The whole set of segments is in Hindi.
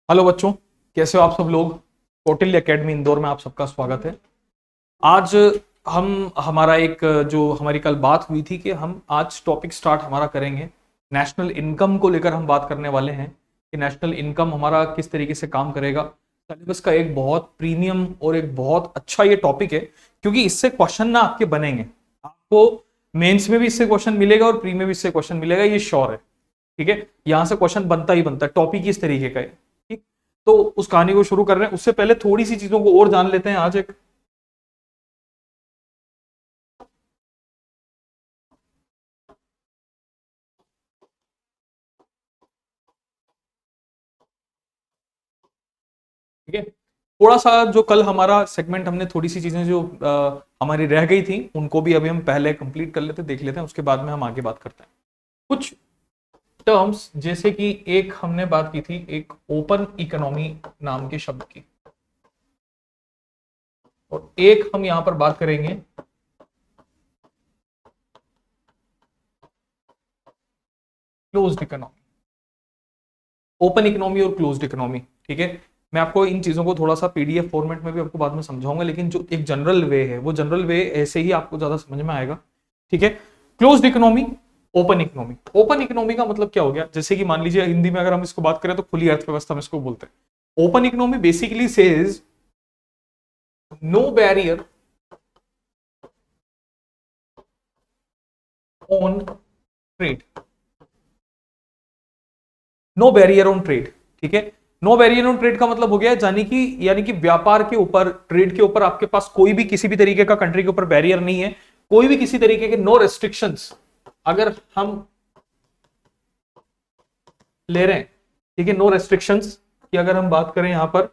हेलो बच्चों, कैसे हो आप सब लोग। कौटिल्य एकेडमी इंदौर में आप सबका स्वागत है। आज हम हमारा एक जो हमारी कल बात हुई थी कि हम आज टॉपिक स्टार्ट हमारा करेंगे। नेशनल इनकम को लेकर हम बात करने वाले हैं कि नेशनल इनकम हमारा किस तरीके से काम करेगा। सिलेबस का एक बहुत प्रीमियम और एक बहुत अच्छा ये टॉपिक है, क्योंकि इससे क्वेश्चन ना आपके बनेंगे। आपको मेंस में भी इससे क्वेश्चन मिलेगा और प्री में भी इससे क्वेश्चन मिलेगा, ये श्योर है। ठीक है, यहां से क्वेश्चन बनता ही बनता है, टॉपिक ही इस तरीके का है। ठीक, तो उस कहानी को शुरू कर रहे हैं। उससे पहले थोड़ी सी चीजों को और जान लेते हैं। आज एक ठीक है, थोड़ा सा जो कल हमारा सेगमेंट हमने थोड़ी सी चीजें जो हमारी रह गई थी उनको भी अभी हम पहले कंप्लीट कर लेते, देख लेते हैं, उसके बाद में हम आगे बात करते हैं। कुछ टर्म्स जैसे कि एक हमने बात की थी एक ओपन इकोनॉमी नाम के शब्द की, और एक हम यहां पर बात करेंगे क्लोज्ड इकोनॉमी। ओपन इकोनॉमी और क्लोज्ड इकोनॉमी, ठीक है। मैं आपको इन चीजों को थोड़ा सा पीडीएफ फॉर्मेट में भी आपको बाद में समझाऊंगा, लेकिन जो एक जनरल वे है वो जनरल वे ऐसे ही आपको ज्यादा समझ में आएगा। ठीक है, closed economy, open economy. Open economy का मतलब क्या हो गया, जैसे कि मान लीजिए हिंदी में अगर हम इसको बात करें तो खुली अर्थव्यवस्था में इसको बोलते हैं। Open economy basically says no barrier on trade, no barrier on trade. ठीक है, नो बैरियर ऑन ट्रेड का मतलब हो गया यानी कि व्यापार के ऊपर, ट्रेड के ऊपर आपके पास कोई भी किसी भी तरीके का कंट्री के ऊपर बैरियर नहीं है, कोई भी किसी तरीके के नो रेस्ट्रिक्शंस अगर हम ले रहे हैं। ठीक है, नो रेस्ट्रिक्शंस की अगर हम बात करें यहां पर,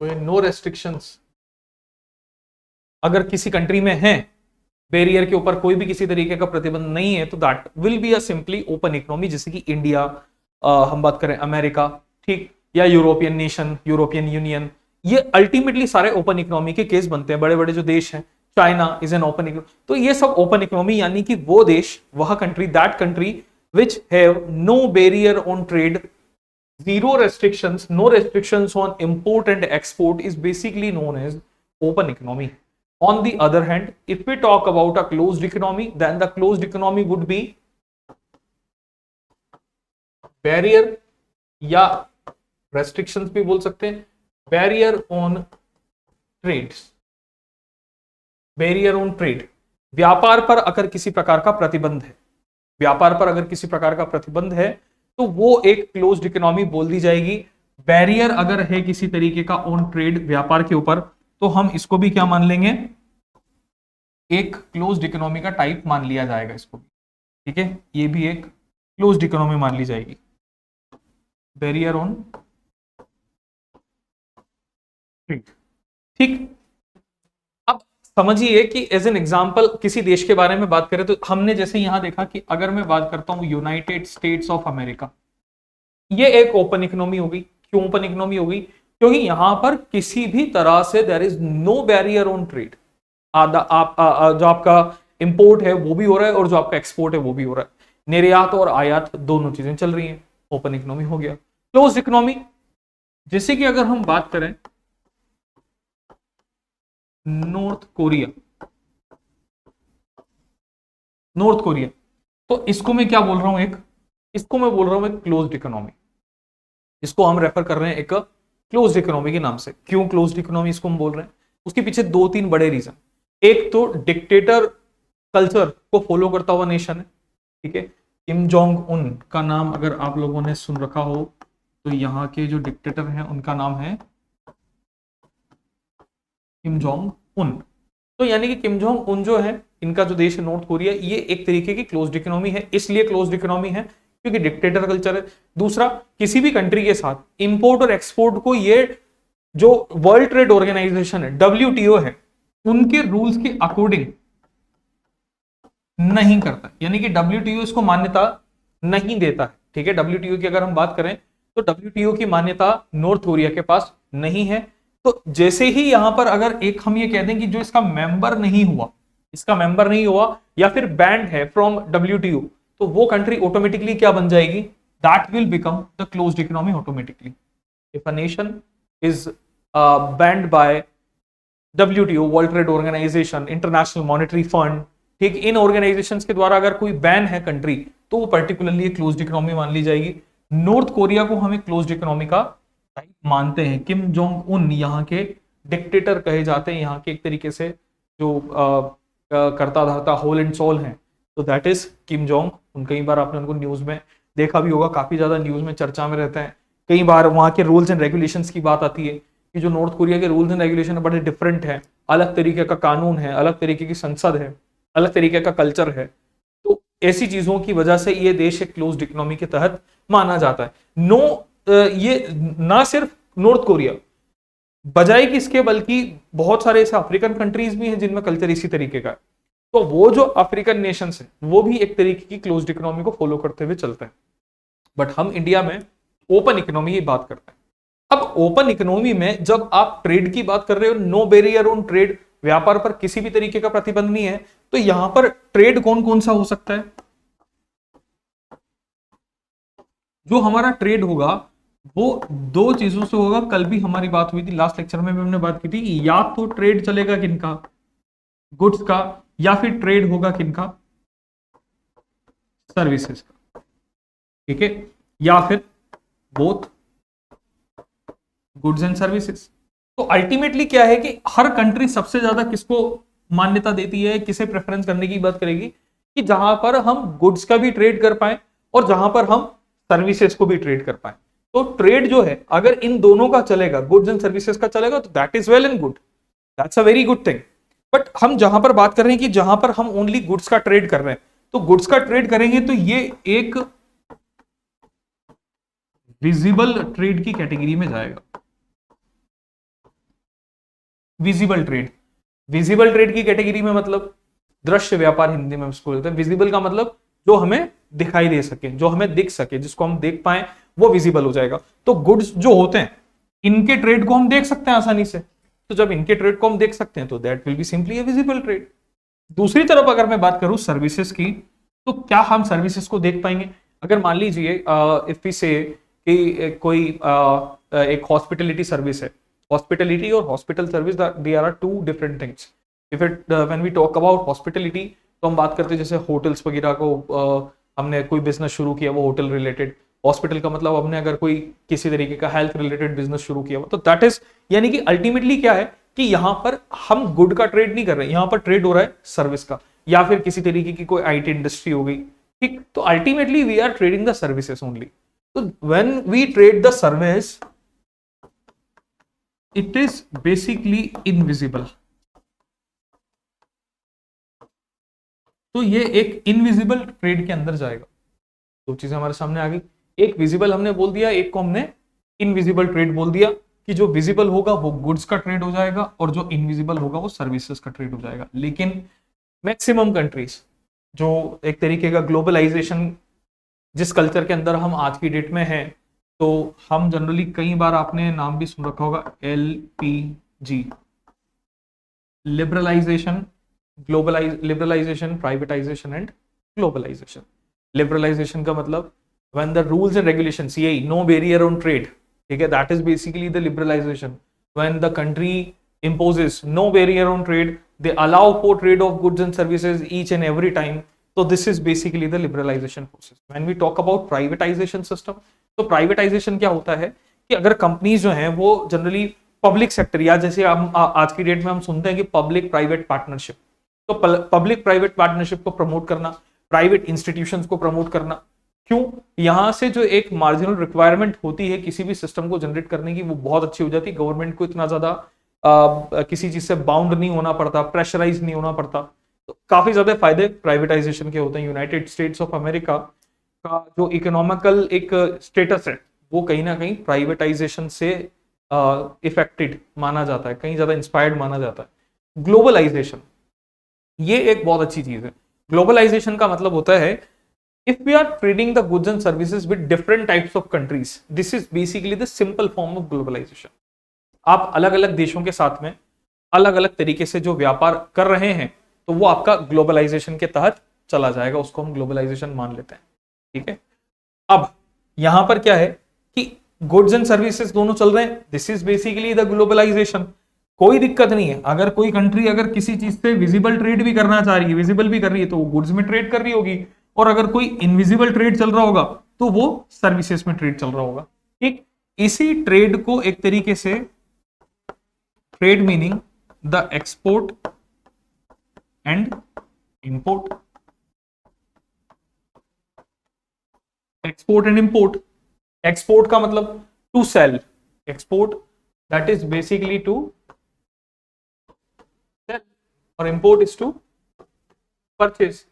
तो ये नो रेस्ट्रिक्शंस अगर किसी कंट्री में है, बैरियर के ऊपर कोई भी किसी तरीके का प्रतिबंध नहीं है, तो that will be a simply open economy. जैसे कि इंडिया, हम बात करें अमेरिका, ठीक, या यूरोपियन नेशन, यूरोपियन यूनियन, ये अल्टीमेटली सारे ओपन इकोनॉमी के केस बनते हैं। बड़े बड़े जो देश हैं, China is an open economy, तो ये सब ओपन इकोनॉमी, यानी कि वो देश, वह country, that country which have no barrier on trade, zero restrictions, no restrictions on import and export, is basically known as open economy. On the other hand, if we talk about a closed economy, then the closed economy would be barrier, या restrictions भी बोल सकते हैं, barrier on trades, barrier on trade, व्यापार पर अगर किसी प्रकार का प्रतिबंध है, व्यापार पर अगर किसी प्रकार का प्रतिबंध है, तो वो एक क्लोज्ड इकोनॉमी बोल दी जाएगी। बैरियर अगर है किसी तरीके का ऑन ट्रेड, व्यापार के ऊपर, तो हम इसको भी क्या मान लेंगे, एक क्लोज्ड इकोनॉमी का टाइप मान लिया जाएगा इसको। ठीक है, ये भी एक क्लोज्ड इकोनॉमी मान ली जाएगी, बैरियर ऑन ट्रेड। ठीक, अब समझिए कि एज एन एग्जांपल किसी देश के बारे में बात करें, तो हमने जैसे यहां देखा कि अगर मैं बात करता हूं यूनाइटेड स्टेट्स ऑफ अमेरिका, ये एक ओपन इकोनॉमी होगी। क्यों ओपन इकोनॉमी होगी, क्योंकि यहां पर किसी भी तरह से there is no barrier on trade. जो आपका इंपोर्ट है वो भी हो रहा है और जो आपका एक्सपोर्ट है वो भी हो रहा है, निर्यात और आयात दोनों चीजें चल रही हैं। ओपन इकोनॉमी हो गया। क्लोज इकोनॉमी, जैसे कि अगर हम बात करें नॉर्थ कोरिया, नॉर्थ कोरिया, तो इसको मैं क्या बोल रहा हूं, इसको मैं बोल रहा हूं एक क्लोज्ड इकोनॉमी। इसको हम रेफर कर रहे हैं एक क्लोज्ड इकोनॉमी के नाम से। क्यों क्लोज्ड इकोनॉमी इसको हम बोल रहे हैं, उसके पीछे दो तीन बड़े रीजन। एक तो डिक्टेटर कल्चर को फॉलो करता हुआ नेशन है। ठीक है, किम जोंग उन का नाम अगर आप लोगों ने सुन रखा हो, तो यहाँ के जो डिक्टेटर हैं उनका नाम है किम जोंग उन। तो यानी कि किम जोंग उन जो है, इनका जो देश है नॉर्थ कोरिया, ये एक तरीके की क्लोज्ड इकोनॉमी है। इसलिए क्लोज्ड इकोनॉमी है क्योंकि डिक्टेटर कल्चर है। दूसरा, किसी भी कंट्री के साथ इंपोर्ट और एक्सपोर्ट को ये जो वर्ल्ड ट्रेड ऑर्गेनाइजेशन है, WTO है, उनके रूल्स के अकॉर्डिंग नहीं करता, यानी कि WTO इसको मान्यता नहीं देता है। ठीक है, WTO की अगर हम बात करें तो WTO की मान्यता नॉर्थ कोरिया के पास नहीं है। तो जैसे ही यहां पर अगर एक हम ये कह दें कि जो इसका मेंबर नहीं हुआ, इसका मेंबर नहीं हुआ या फिर बैंड है फ्रॉम WTO, तो वो कंट्री ऑटोमेटिकली क्या बन जाएगी, that will become the closed economy automatically. If a nation is banned by WTO, world trade organisation, international monetary fund, ठीक, इन ऑर्गेनाइजेशंस के द्वारा अगर कोई बैन है कंट्री, तो वो पर्टिकुलरली एक क्लोज्ड इकोनॉमी मान ली जाएगी। नॉर्थ कोरिया को हम एक क्लोज्ड इकोनॉमी का टाइप मानते हैं। किम जोंग उन यहाँ के डिक्टेटर कहे जाते हैं, यहाँ के एक तरीके से जो करता धरता होल एंड सोल हैं, तो that is Kim Jong Un. कई बार आपने उनको न्यूज में देखा भी होगा, काफी ज्यादा न्यूज में चर्चा में रहते हैं। कई बार वहाँ के रूल्स एंड रेगुलेशंस की बात आती है कि जो नॉर्थ कोरिया के रूल्स एंड रेगुलेशन बड़े डिफरेंट है, अलग तरीके का कानून है, अलग तरीके की संसद है, अलग तरीके का कल्चर है। तो ऐसी चीजों की वजह से ये देश एक क्लोज्ड इकोनॉमी के तहत माना जाता है। ये ना सिर्फ नॉर्थ कोरिया, बजाय कि इसके बल्कि बहुत सारे ऐसे अफ्रीकन कंट्रीज भी हैं जिनमें कल्चर इसी तरीके का है। तो वो जो अफ्रीकन नेशंस हैं वो भी एक तरीके की क्लोज्ड इकोनॉमी को फॉलो करते हुए चलते हैं। बट हम इंडिया में ओपन इकोनॉमी की बात करते हैं। अब ओपन इकोनॉमी में जब आप ट्रेड की बात कर रहे हो, नो बैरियर ऑन ट्रेड, व्यापार पर किसी भी तरीके का प्रतिबंध नहीं है, तो यहां पर ट्रेड कौन कौन सा हो सकता है? जो हमारा ट्रेड होगा वो दो चीजों से होगा। कल भी हमारी बात हुई थी, लास्ट लेक्चर में भी हमने बात की थी, या तो ट्रेड चलेगा किनका, गुड्स का, या फिर ट्रेड होगा किनका, सर्विसेज का, ठीक है, या फिर बोथ गुड्स एंड सर्विसेज। तो अल्टीमेटली क्या है कि हर कंट्री सबसे ज्यादा किसको मान्यता देती है, किसे प्रेफरेंस करने की बात करेगी, कि जहां पर हम गुड्स का भी ट्रेड कर पाए और जहां पर हम सर्विसेज को भी ट्रेड कर पाए। तो ट्रेड जो है अगर इन दोनों का चलेगा, गुड्स एंड सर्विसेज का चलेगा, तो that is well and good, that's a very good thing. But हम जहां पर बात कर रहे हैं कि जहां पर हम ओनली गुड्स का ट्रेड कर रहे हैं, तो गुड्स का ट्रेड करेंगे तो ये एक विजिबल ट्रेड की कैटेगरी में जाएगा। विजिबल ट्रेड, विजिबल ट्रेड की कैटेगरी में मतलब दृश्य व्यापार हिंदी में उसको बोलते हैं। विजिबल का मतलब जो हमें दिखाई दे सके, जो हमें दिख सके, जिसको हम देख पाए, वो विजिबल हो जाएगा। तो गुड्स जो होते हैं इनके ट्रेड को हम देख सकते हैं आसानी से, तो जब इनके ट्रेड को हम देख सकते हैं तो that will be simply A visible trade. दूसरी तरफ अगर मैं बात करूं सर्विसेज की, तो क्या हम सर्विसेज को देख पाएंगे? अगर मान लीजिए इफ वी से कि कोई एक हॉस्पिटलिटी सर्विस है, हॉस्पिटलिटी और hospital service they are two different things. If it when we talk about hospitality, तो हम बात करते हैं जैसे होटल्स वगैरह को, हमने कोई बिजनेस शुरू किया वो होटल रिलेटेड। हॉस्पिटल का मतलब हमने अगर कोई किसी तरीके का हेल्थ रिलेटेड बिजनेस शुरू किया, तो दैट इज, यानी कि अल्टीमेटली क्या है कि यहां पर हम गुड का ट्रेड नहीं कर रहे, यहां पर ट्रेड हो रहा है सर्विस का, या फिर किसी तरीके की कोई IT इंडस्ट्री हो गई, ठीक। तो ultimately we are trading the services only. तो when we trade the service, it is basically invisible. तो ये एक इनविजिबल ट्रेड के अंदर जाएगा। दो चीजें हमारे सामने आ गई, एक विजिबल हमने बोल दिया, एक को हमने इनविजिबल ट्रेड बोल दिया, कि जो विजिबल होगा वो गुड्स का ट्रेड हो जाएगा और जो इनविजिबल होगा वो सर्विसेज का ट्रेड हो जाएगा। लेकिन मैक्सिमम कंट्रीज जो एक तरीके का ग्लोबलाइजेशन, जिस कल्चर के अंदर हम आज की डेट में हैं, तो हम जनरली, कई बार आपने नाम भी सुन रखा होगा, LPG, liberalisation, liberalisation, privatisation and globalisation. Liberalisation का मतलब when the rules and regulations, यही no barrier on trade, ठीक है, that is basically the liberalization. When the country imposes no barrier on trade, they allow for trade of goods and services each and every time. So this is basically the liberalization process. When we talk about privatization system, तो privatization क्या होता है कि अगर कंपनीज जो हैं वो जनरली पब्लिक सेक्टर, या जैसे हम आज की डेट में हम सुनते हैं कि पब्लिक प्राइवेट पार्टनरशिप, तो पब्लिक प्राइवेट पार्टनरशिप को प्रमोट करना, प्राइवेट इंस्टीट्यूशंस को प्रमोट करना, क्यों? यहां से जो एक मार्जिनल रिक्वायरमेंट होती है किसी भी सिस्टम को जनरेट करने की, वो बहुत अच्छी हो जाती है। गवर्नमेंट को इतना ज्यादा किसी चीज से बाउंड नहीं होना पड़ता, प्रेशराइज नहीं होना पड़ता, तो काफी ज्यादा फायदे प्राइवेटाइजेशन के होते हैं। यूनाइटेड स्टेट्स ऑफ अमेरिका का जो इकोनॉमिकल एक स्टेटस है वो कहीं ना कहीं प्राइवेटाइजेशन से इफेक्टेड माना जाता है, कहीं ज्यादा इंस्पायर्ड माना जाता है। ग्लोबलाइजेशन, ये एक बहुत अच्छी चीज है। ग्लोबलाइजेशन का मतलब होता है if we are trading the goods and services with different types of countries, this is basically the simple form of globalization. आप अलग अलग देशों के साथ में अलग अलग तरीके से जो व्यापार कर रहे हैं, तो वो आपका ग्लोबलाइजेशन के तहत चला जाएगा, उसको हम ग्लोबलाइजेशन मान लेते हैं। ठीक है, अब यहां पर क्या है कि गुड्स एंड सर्विसेज दोनों चल रहे हैं, this is basically the globalisation. कोई दिक्कत नहीं है, अगर कोई कंट्री अगर किसी चीज से विजिबल ट्रेड भी करना चाह रही है, विजिबल भी कर रही है, तो वो गुड्स में ट्रेड कर रही होगी, और अगर कोई इनविजिबल ट्रेड चल रहा होगा तो वो सर्विसेज में ट्रेड चल रहा होगा। ठीक, इसी ट्रेड को एक तरीके से trade meaning the export and import, export and import, export का मतलब to sell, export that is basically to sell, और import is to purchase,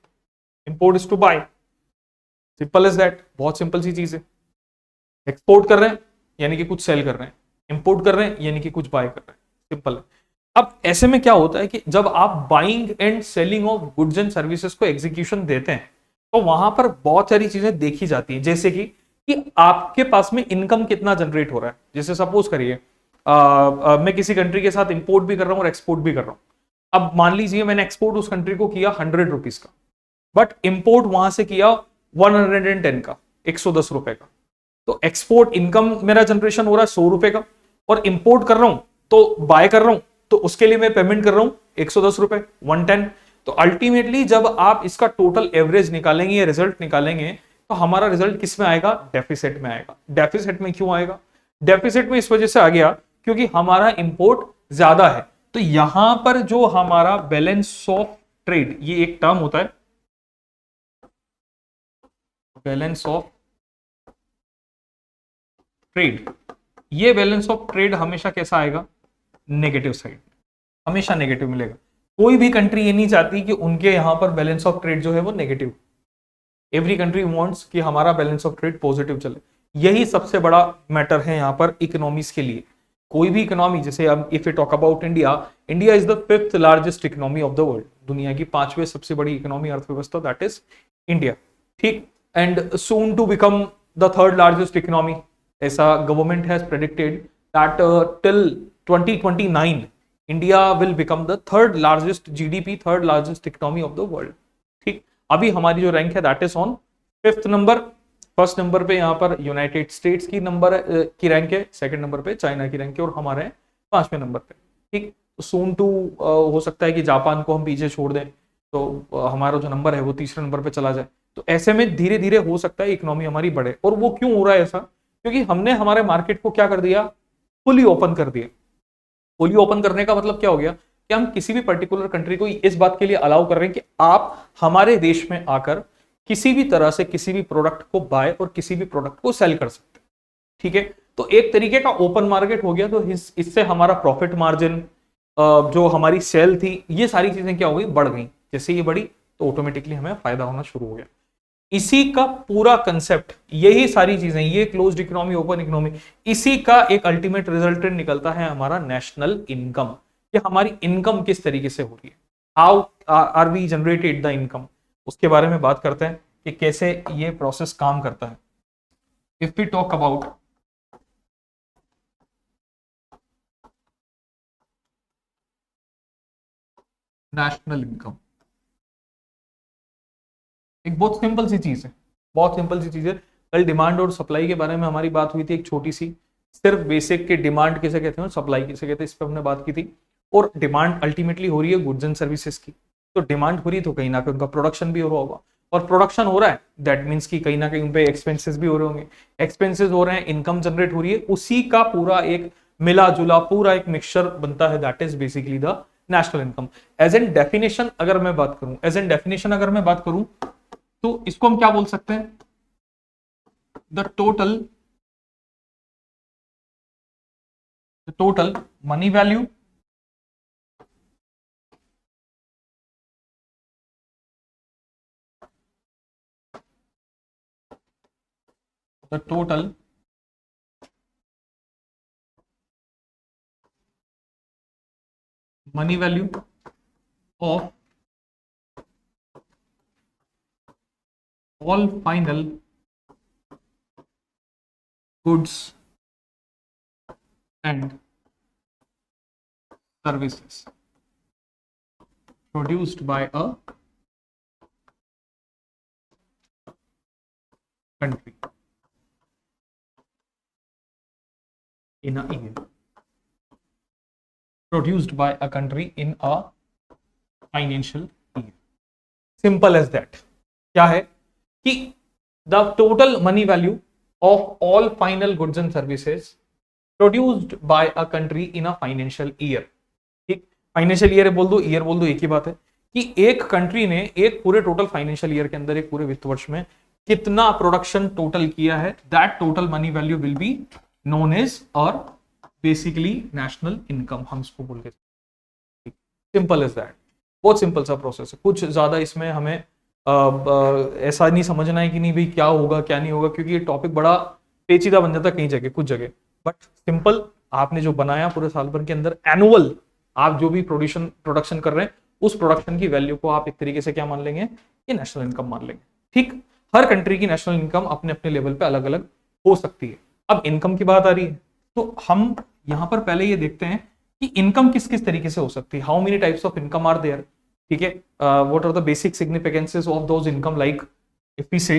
import is to buy, simple is that, बहुत सिंपल सी चीज है। एक्सपोर्ट कर रहे हैं यानी कि कुछ सेल कर रहे हैं, इंपोर्ट कर रहे हैं यानी कि कुछ बाय कर रहे हैं, सिंपल है। अब ऐसे में क्या होता है कि जब आप buying and selling of goods and services को एग्जीक्यूशन देते हैं तो वहां पर बहुत सारी चीजें देखी जाती हैं, जैसे कि आपके पास में इनकम कितना जनरेट हो रहा है। जैसे सपोज करिए मैं किसी कंट्री के साथ इंपोर्ट भी कर रहा हूं और एक्सपोर्ट भी कर रहा हूं। अब मान लीजिए मैंने एक्सपोर्ट उस कंट्री को किया 100 रुपीज का, बट इंपोर्ट वहां से किया 110 का, 110 रुपए का। तो एक्सपोर्ट इनकम मेरा जनरेशन हो रहा है 100 रुपए का, और इंपोर्ट कर रहा हूं तो बाय कर रहा हूं तो उसके लिए मैं पेमेंट कर रहा हूं 110 रुपए, 110। तो अल्टीमेटली जब आप इसका टोटल एवरेज निकालेंगे या रिजल्ट निकालेंगे तो हमारा रिजल्ट किस में आएगा, डेफिसिट में आएगा। डेफिसिट में क्यों आएगा, डेफिसिट में इस वजह से आ गया क्योंकि हमारा इंपोर्ट ज्यादा है। तो यहां पर जो हमारा बैलेंस ऑफ ट्रेड, ये एक टर्म होता है बैलेंस ऑफ ट्रेड, ये बैलेंस ऑफ ट्रेड हमेशा कैसा आएगा, नेगेटिव साइड, हमेशा नेगेटिव मिलेगा। कोई भी कंट्री ये नहीं चाहती कि उनके यहां पर बैलेंस ऑफ ट्रेड जो है वो नेगेटिव, एवरी कंट्री वांट्स कि हमारा बैलेंस ऑफ ट्रेड पॉजिटिव चले। यही सबसे बड़ा मैटर है यहां पर इकोनॉमीज के लिए। कोई भी इकोनॉमी, जैसे अब if you talk about India, India is the 5th largest economy of the world, दुनिया की 5वीं सबसे बड़ी इकोनॉमी अर्थव्यवस्था दैट इज इंडिया। ठीक, and soon to become the 3rd largest economy, ऐसा government has predicted that till 2029 India will become the 3rd largest GDP, 3rd largest economy of the world. ठीक, अभी हमारी जो रैंक है that is on 5th number. First number पे यहाँ पर यूनाइटेड स्टेट्स की की रैंक है, सेकंड नंबर पे चाइना की रैंक है, और हमारे 5वें नंबर पे। ठीक, तो सून टू हो सकता है कि जापान को हम पीछे छोड़ दें तो हमारा जो नंबर है वो तीसरे नंबर पे चला जाए। तो ऐसे में धीरे धीरे हो सकता है इकोनॉमी हमारी बढ़े। और वो क्यों हो रहा है ऐसा, क्योंकि हमने हमारे मार्केट को क्या कर दिया, फुली ओपन कर दिया। फुली ओपन करने का मतलब क्या हो गया कि हम किसी भी पर्टिकुलर कंट्री को इस बात के लिए अलाउ कर रहे हैं कि आप हमारे देश में आकर किसी भी तरह से किसी भी प्रोडक्ट को बाय और किसी भी प्रोडक्ट को सेल कर सकते हैं। ठीक है, तो एक तरीके का ओपन मार्केट हो गया। तो इससे हमारा प्रॉफिट मार्जिन, जो हमारी सेल थी, ये सारी चीजें क्या हो गई, बढ़ गई। जैसे ये बढ़ी तो ऑटोमेटिकली हमें फायदा होना शुरू हो गया। इसी का पूरा कंसेप्ट, यही सारी चीजें, ये क्लोज्ड इकोनॉमी, ओपन इकोनॉमी, इसी का एक अल्टीमेट रिजल्टेंट निकलता है हमारा नेशनल इनकम, कि हमारी इनकम किस तरीके से हो रही है, how are we generated the income. उसके बारे में बात करते हैं कि कैसे ये प्रोसेस काम करता है। If we talk about national income, एक बहुत सिंपल सी चीज है, बहुत सिंपल सी चीज है। कल डिमांड और सप्लाई के बारे में हमारी बात हुई थी, एक छोटी सी, सिर्फ बेसिक के डिमांड किसे कहते हैं, सप्लाई किसे कहते हैं, इस पर हमने बात की थी। और डिमांड अल्टीमेटली हो रही है गुड्स एंड सर्विसेज की। तो डिमांड हो रही है तो कहीं ना कहीं उनका प्रोडक्शन भी हो रहा होगा, और प्रोडक्शन हो रहा है दैट मीन्स कि कहीं ना कहीं उन पे एक्सपेंसेस भी हो रहे होंगे, एक्सपेंसेस हो रहे हैं, इनकम जनरेट हो रही है। उसी का पूरा एक मिला जुला पूरा एक मिक्सचर बनता है, that is basically the national income. As an definition अगर मैं बात करूं, एज एन डेफिनेशन अगर मैं बात करूं तो इसको हम क्या बोल सकते हैं, the total money value the total money value of all final goods and services। Produced by a country in a year, produced by a country in a financial year. Simple as that. क्या है कि the total money value of all final goods and services produced by a country in a financial year. ठीक, फाइनेंशियल ईयर बोल दो, ईयर बोल दो, एक ही बात है कि एक कंट्री ने एक पूरे टोटल फाइनेंशियल ईयर के अंदर, एक पूरे वित्त वर्ष में कितना प्रोडक्शन टोटल किया है, that total money value will be known as और बेसिकली नेशनल इनकम हम इसको बोल के। Simple is that. बहुत सिंपल सा प्रोसेस है, कुछ ज्यादा इसमें हमें ऐसा नहीं समझना है कि नहीं भाई क्या होगा क्या नहीं होगा, क्योंकि ये टॉपिक बड़ा पेचीदा बन जाता है कई जगह, कुछ जगह। बट सिंपल, आपने जो बनाया पूरे साल भर के अंदर एनुअल, आप जो भी प्रोडक्शन कर रहे हैं, उस प्रोडक्शन की वैल्यू को आप एक तरीके से क्या मान लेंगे, ये नेशनल इनकम मान लेंगे। ठीक, हर कंट्री की नेशनल इनकम अपने अपने लेवल पे अलग अलग हो सकती है। अब इनकम की बात आ रही है, तो हम यहां पर पहले ये देखते हैं कि इनकम किस किस तरीके से हो सकती है, how many types of income are there. ठीक है, what are the basic significances of those income, like if we say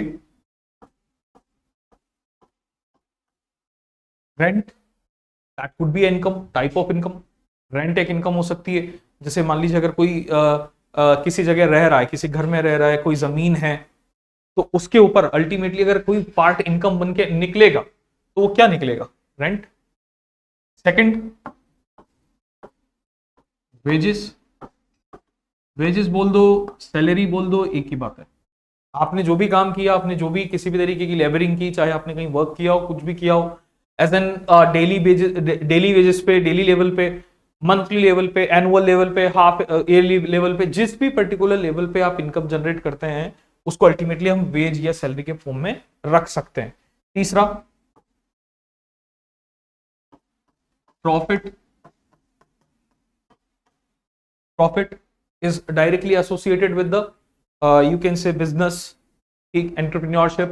rent, that could be income, type of income. Rent एक इनकम हो सकती है, जैसे मान लीजिए अगर कोई किसी जगह रह रहा है, किसी घर में रह रहा है, कोई जमीन है, तो उसके ऊपर अल्टीमेटली अगर कोई पार्ट इनकम बन के निकलेगा तो वो क्या निकलेगा, रेंट। सेकंड, वेजेस, वेजेस बोल दो, सैलरी बोल दो, एक ही बात है। आपने जो भी काम किया, आपने जो भी किसी भी तरीके की लेबरिंग की, चाहे आपने कहीं वर्क किया हो, कुछ भी किया हो, एज एन डेली वेजेस पे, डेली लेवल पे, मंथली लेवल पे, एनुअल लेवल पे, हाफ ईयरली लेवल पे, जिस भी पर्टिकुलर लेवल पे आप इनकम जनरेट करते हैं, उसको अल्टीमेटली हम वेज या सैलरी के फॉर्म में रख सकते हैं। तीसरा, profit. Profit is directly associated with the you can say business, entrepreneurship.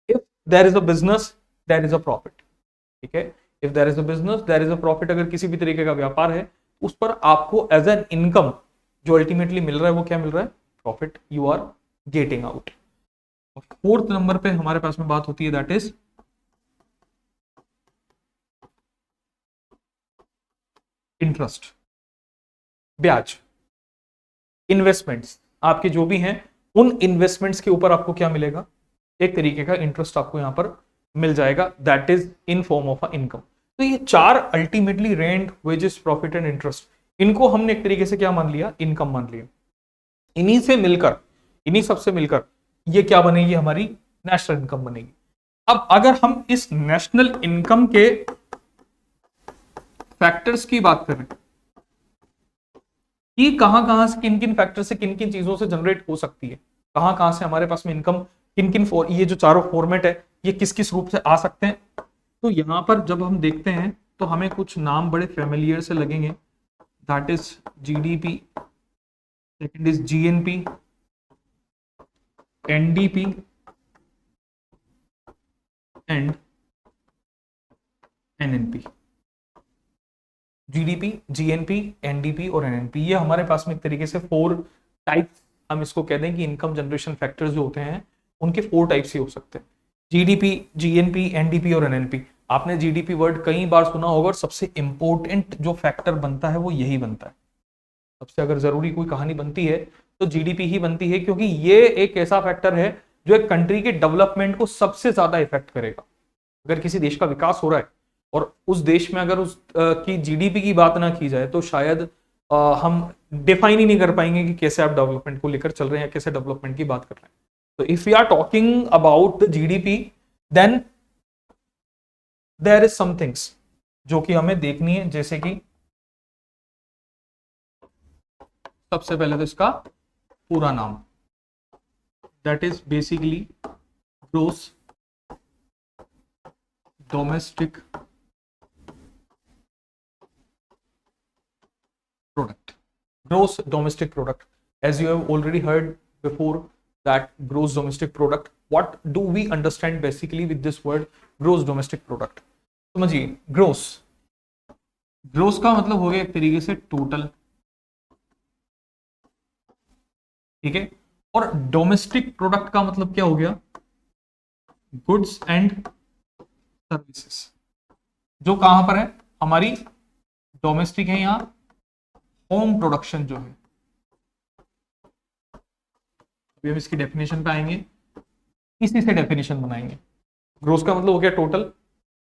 If there is a business, there is a profit. ठीक है, if there is a business, there is a profit। अगर किसी भी तरीके का व्यापार है, उस पर आपको एज एन इनकम जो अल्टीमेटली मिल रहा है, वो क्या मिल रहा है, profit you are getting out. Fourth number पे हमारे पास में बात होती है, दैट इज इंटरेस्ट, ब्याज। इन्वेस्टमेंट्स आपके जो भी हैं, उन इन्वेस्टमेंट्स के ऊपर आपको क्या मिलेगा, एक तरीके का इंटरेस्ट आपको यहां पर मिल जाएगा, that is in form of a income. तो ये चार ultimately rent, wages, profit and interest, इनको हमने एक तरीके से क्या मान लिया, इनकम मान लिया। इन्हीं से मिलकर, इन्हीं सबसे मिलकर ये क्या बनेगी, हमारी नेशनल इनकम बनेगी। अब अगर हम इस नेशनल इनकम के फैक्टर्स की बात करें कि कहां से, किन किन फैक्टर से, किन किन चीजों से जनरेट हो सकती है, कहां से हमारे पास में इनकम, किन किन ये जो चारों फॉर्मेट है, ये किस किस रूप से आ सकते हैं, तो यहां पर जब हम देखते हैं तो हमें कुछ नाम बड़े फेमिलियर से लगेंगे, that is GDP, second is GNP, NDP and NNP. GDP, GNP, NDP और एनएनपी, ये हमारे पास में एक तरीके से फोर टाइप्स, हम इसको कह दें कि इनकम जनरेशन फैक्टर्स जो होते हैं, उनके फोर टाइप्स ही हो सकते हैं, जीडीपी, जीएनपी, एनडीपी और एनएनपी। आपने जीडीपी वर्ड कई बार सुना होगा, और सबसे इंपॉर्टेंट जो फैक्टर बनता है वो यही बनता है। सबसे अगर जरूरी कोई कहानी बनती है तो जीडीपी ही बनती है, क्योंकि ये एक ऐसा फैक्टर है जो एक कंट्री के डेवलपमेंट को सबसे ज्यादा इफेक्ट करेगा। अगर किसी देश का विकास हो रहा है और उस देश में अगर उस की जीडीपी की बात ना की जाए, तो शायद हम डिफाइन ही नहीं कर पाएंगे कि कैसे आप डेवलपमेंट को लेकर चल रहे हैं, कैसे डेवलपमेंट की बात कर रहे हैं। तो if you are talking about the GDP, then there is some things जो कि हमें देखनी है, जैसे कि सबसे पहले तो इसका पूरा नाम, that is basically gross domestic product. Gross domestic product, as you have already heard before, that gross domestic product, what do we understand basically with this word gross domestic product? समझिए, gross, gross का मतलब हो गया एक तरीके से टोटल, ठीक है। और डोमेस्टिक प्रोडक्ट का मतलब क्या हो गया, गुड्स एंड सर्विसेज, जो कहां पर है हमारी डोमेस्टिक है, यहां होम प्रोडक्शन जो है। अभी हम इसकी डेफिनेशन पे आएंगे, इसी से डेफिनेशन बनाएंगे। ग्रोस का मतलब हो गया टोटल,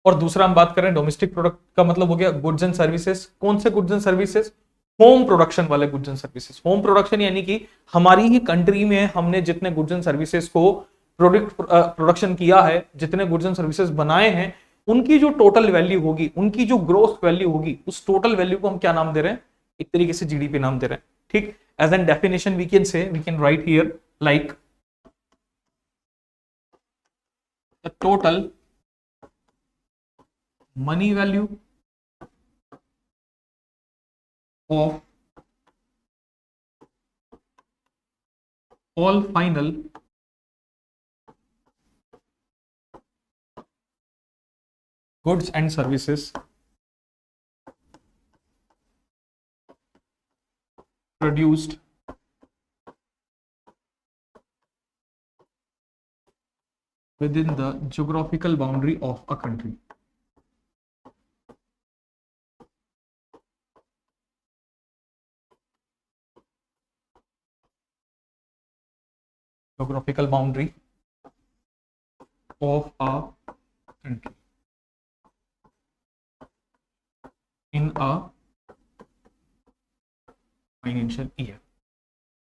और दूसरा हम बात करें डोमेस्टिक प्रोडक्ट का मतलब हो गया गुड्स एंड सर्विसेज। कौन से goods and services, home production वाले goods and services. Home production यानी कि हमारी ही कंट्री में हमने जितने गुड्स एंड सर्विसेज को प्रोडक्शन किया है, जितने गुड्स एंड सर्विसेज बनाए हैं, उनकी जो टोटल वैल्यू होगी, उनकी जो ग्रोस वैल्यू होगी, उस टोटल वैल्यू को हम क्या नाम दे रहे हैं, एक तरीके से जीडीपी नाम दे रहे हैं। ठीक, as an definition we can say, we can write here like the total money value of all final goods and services produced within the geographical boundary of a country. Geographical boundary of a country in a financial year.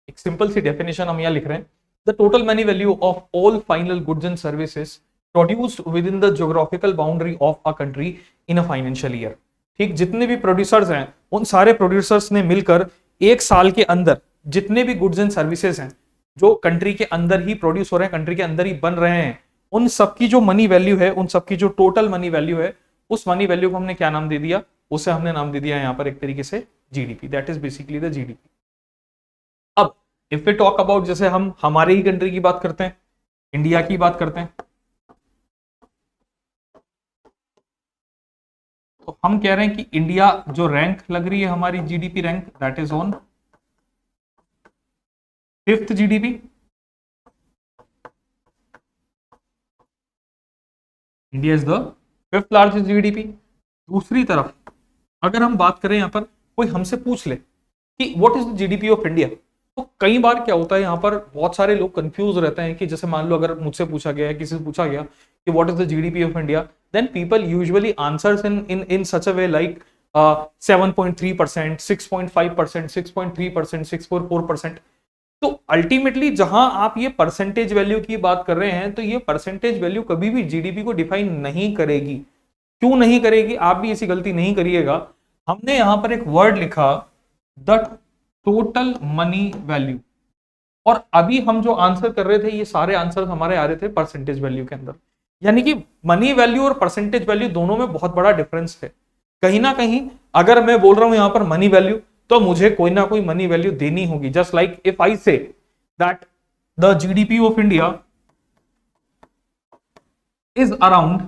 एक सिंपल सी डेफिनेशन हम यहां लिख रहे हैं, the total money value of all final goods and services produced with in the geographical boundary of a country in a financial year. ठीक, जितने भी प्रोड्यूसर्स हैं, उन सारे प्रोड्यूसर्स ने मिलकर एक साल के अंदर जितने भी गुड्स एंड सर्विसेज हैं जो कंट्री के अंदर ही प्रोड्यूस हो रहे हैं, कंट्री के अंदर ही बन रहे हैं, उन सबकी जो मनी वैल्यू है, उन सबकी जो टोटल मनी वैल्यू है, उस मनी वैल्यू को हमने क्या नाम दे दिया, उसे हमने नाम दे दिया यहां पर एक तरीके से GDP. That is basically the GDP. अब इफ वी टॉक अबाउट, जैसे हम हमारे ही कंट्री की बात करते हैं, इंडिया की बात करते हैं, तो हम कह रहे हैं कि इंडिया जो रैंक लग रही है हमारी GDP rank, that is on 5th GDP. India is the 5th largest GDP. दूसरी तरफ अगर हम बात करें, यहां पर कोई हमसे पूछ ले कि what is the GDP of India, तो कई बार क्या होता है, यहां पर बहुत सारे लोग कंफ्यूज रहते हैं कि जैसे मान लो अगर मुझसे पूछा गया है, किसी से पूछा गया कि what is the GDP of India, then people usually answers in such a way like 7.3%, 6.5%, 6.3%, 6.4%। तो अल्टीमेटली जहां आप ये परसेंटेज वैल्यू की बात कर रहे हैं, तो ये परसेंटेज वैल्यू कभी भी जीडीपी को डिफाइन नहीं करेगी। क्यों नहीं करेगी, आप भी ऐसी गलती नहीं करिएगा। हमने यहां पर एक वर्ड लिखा, द टोटल मनी वैल्यू, और अभी हम जो आंसर कर रहे थे, ये सारे आंसर हमारे आ रहे थे परसेंटेज वैल्यू के अंदर। यानी कि मनी वैल्यू और परसेंटेज वैल्यू दोनों में बहुत बड़ा डिफरेंस है। कहीं ना कहीं अगर मैं बोल रहा हूं यहां पर मनी वैल्यू, तो मुझे कोई ना कोई मनी वैल्यू देनी होगी। Just like if I say that the GDP of India is around,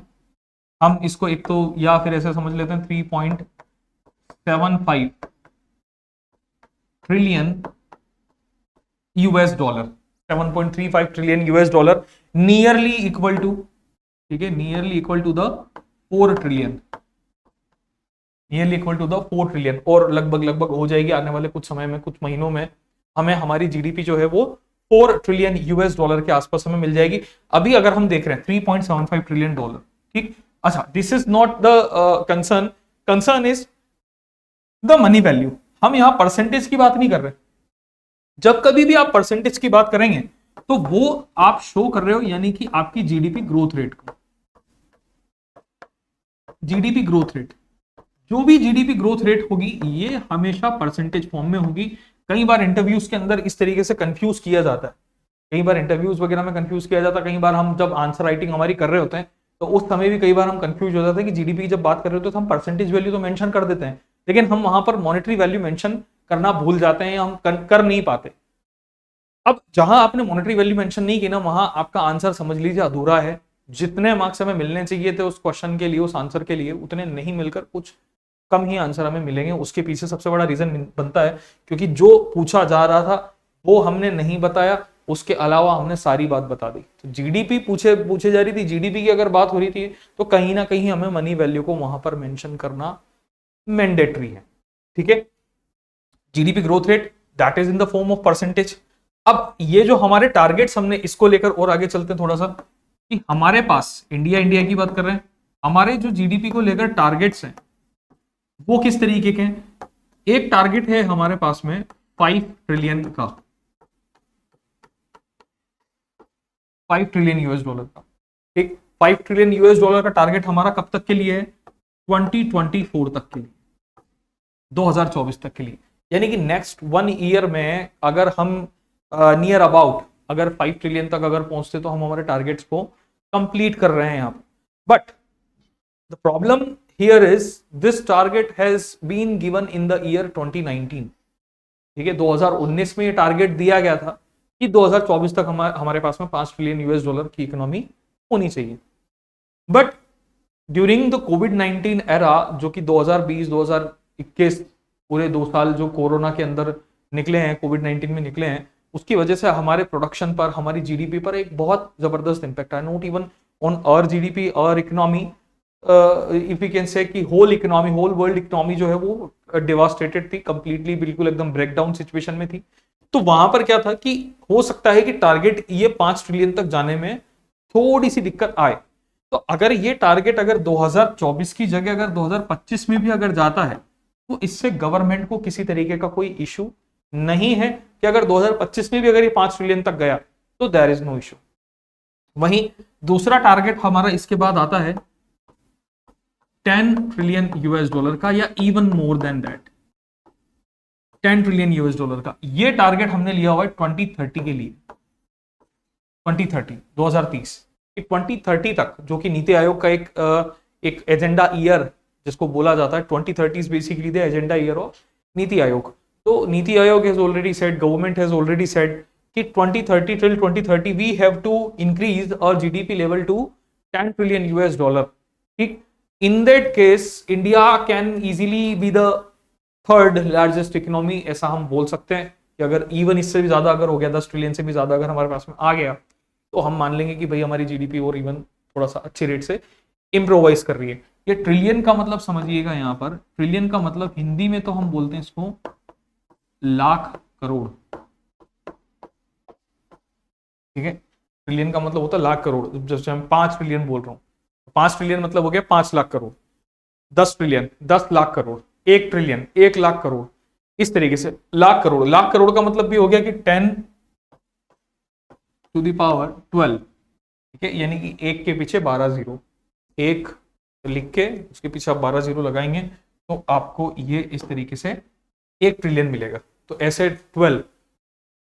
हम इसको एक तो या फिर ऐसे समझ लेते हैं 3.75 trillion US dollar, 7.35 trillion US dollar, nearly equal to, ठीक है, nearly equal to the 4 trillion, nearly equal to the 4 trillion, और लगभग लगभग हो जाएगी आने वाले कुछ समय में, कुछ महीनों में हमें हमारी जीडीपी जो है वो 4 ट्रिलियन यूएस डॉलर के आसपास हमें मिल जाएगी। अभी अगर हम देख रहे हैं 3.75 ट्रिलियन डॉलर, ठीक। अच्छा, this is not the concern, concern is the money value. हम यहां परसेंटेज की बात नहीं कर रहे। जब कभी भी आप परसेंटेज की बात करेंगे तो वो आप शो कर रहे हो, यानी कि आपकी जीडीपी ग्रोथ रेट को, जीडीपी ग्रोथ रेट, जो भी जीडीपी ग्रोथ रेट होगी ये हमेशा परसेंटेज फॉर्म में होगी। कई बार इंटरव्यूज के अंदर इस तरीके से कंफ्यूज किया जाता है, कई बार इंटरव्यूज वगैरह में कंफ्यूज किया जाता है, कई बार हम जब आंसर राइटिंग हमारी कर रहे होते हैं तो उस समय भी कई बार हम कंफ्यूज हो जाते हैं कि जीडीपी की जब बात कर रहे होते हैं तो हम परसेंटेज वैल्यू तो मेंशन कर देते हैं, लेकिन हम वहां पर मॉनेटरी वैल्यू मेंशन करना भूल जाते हैं या हम कर नहीं पाते। अब जहां आपने मॉनेटरी वैल्यू मेंशन नहीं की ना, वहां आपका आंसर समझ लीजिए अधूरा है। जितने मार्क्स हमें मिलने चाहिए थे उस क्वेश्चन के लिए, उस आंसर के लिए, उतने नहीं मिलकर कुछ कम ही आंसर हमें मिलेंगे। उसके पीछे सबसे बड़ा रीजन बनता है क्योंकि जो पूछा जा रहा था वो हमने नहीं बताया, उसके अलावा हमने सारी बात बता दी। तो जीडीपी पूछे जा रही थी, जीडीपी की अगर बात हो रही थी तो कहीं ना कहीं हमें मनी वैल्यू को वहां पर मेंशन करना मैंडेटरी है। ठीक है, GDP growth rate that is in the form of percentage. अब ये जो हमारे टारगेट्स, हमने इसको लेकर और आगे चलते हैं थोड़ा सा, कि हमारे पास इंडिया की बात कर रहे हैं, हमारे जो जीडीपी को लेकर टारगेट्स हैं वो किस तरीके के हैं। एक टारगेट है हमारे पास में 5 ट्रिलियन का, 5 ट्रिलियन यूएस डॉलर का। ठीक, 5 ट्रिलियन यूएस डॉलर का टारगेट हमारा कब तक के लिए है, 2024 तक के लिए, 2024 तक के लिए। यानी कि नेक्स्ट 1 ईयर में अगर हम नियर अबाउट अगर 5 ट्रिलियन तक अगर पहुंचते तो हम हमारे टारगेट्स को कंप्लीट कर रहे हैं यहाँ पर। But the problem here is this target has been given in the year 2019। ठीक है, 2019 में ये टारगेट दिया गया था कि 2024 तक हमारे पास में 5 ट्रिलियन यूएस डॉलर की इकोनॉमी होनी चाहिए। But during the covid era, जो कि 2020-2021 पूरे 2 साल जो कोरोना के अंदर निकले हैं, कोविड-19 में निकले हैं, उसकी वजह से हमारे प्रोडक्शन पर, हमारी जीडीपी पर एक बहुत जबरदस्त इंपैक्ट आया। Not even on our GDP, our economy, if you can say कि whole economy, whole world economy जो है वो डिवास्टेटेड थी कंप्लीटली, बिल्कुल एकदम ब्रेकडाउन सिचुएशन में थी। तो वहां पर क्या था कि हो सकता है कि टारगेट ये 5 ट्रिलियन तक जाने में थोड़ी सी दिक्कत आए। तो अगर ये टारगेट अगर 2024 की जगह अगर 2025 में भी अगर जाता है तो इससे गवर्नमेंट को किसी तरीके का कोई इशू नहीं है कि अगर 2025 में भी अगर ये 5 ट्रिलियन तक गया तो देयर इज नो इशू। वहीं दूसरा टारगेट हमारा इसके बाद आता है 10 ट्रिलियन यूएस डॉलर का, या even more than that, 10 trillion US dollar का। ये टारगेट हमने लिया हुआ है 2030 के लिए, 2030 2030 तक, जो कि नीति आयोग का एक एजेंडा ईयर जिसको बोला जाता है। 2030 is basically the agenda year of NITI Aayog. तो NITI Aayog has already said, government has already said कि 2030 till 2030 we have to increase our GDP level to 10 trillion US dollar. ठीक, in that case India can easily be the third largest economy, ऐसा हम बोल सकते हैं कि अगर इवन इससे भी ज्यादा अगर हो गया, 10 ट्रिलियन से भी ज्यादा अगर हमारे पास में आ गया तो हम मान लेंगे कि भाई हमारी जीडीपी और इवन थोड़ा सा अच्छे रेट से इंप्रोवाइज कर रही है। ये ट्रिलियन का मतलब समझिएगा, यहाँ पर ट्रिलियन का मतलब हिंदी में तो हम बोलते हैं इसको लाख करोड़। ठीक है, ट्रिलियन का मतलब होता है लाख करोड़। जैसे हम 5 ट्रिलियन बोल रहा हूँ, 5 ट्रिलियन मतलब हो गया 5 लाख करोड़, 10 ट्रिलियन 10 लाख करोड़, 1 ट्रिलियन 1 लाख करोड़, इस तरीके से लाख करोड़। लाख करोड़ का मतलब भी हो गया कि 10 टू द पावर 12। ठीक है, यानी कि 1 के पीछे 12 जीरो, 1 लिख के उसके पीछे आप 12 जीरो लगाएंगे तो आपको ये इस तरीके से 1 ट्रिलियन मिलेगा। तो ऐसे 12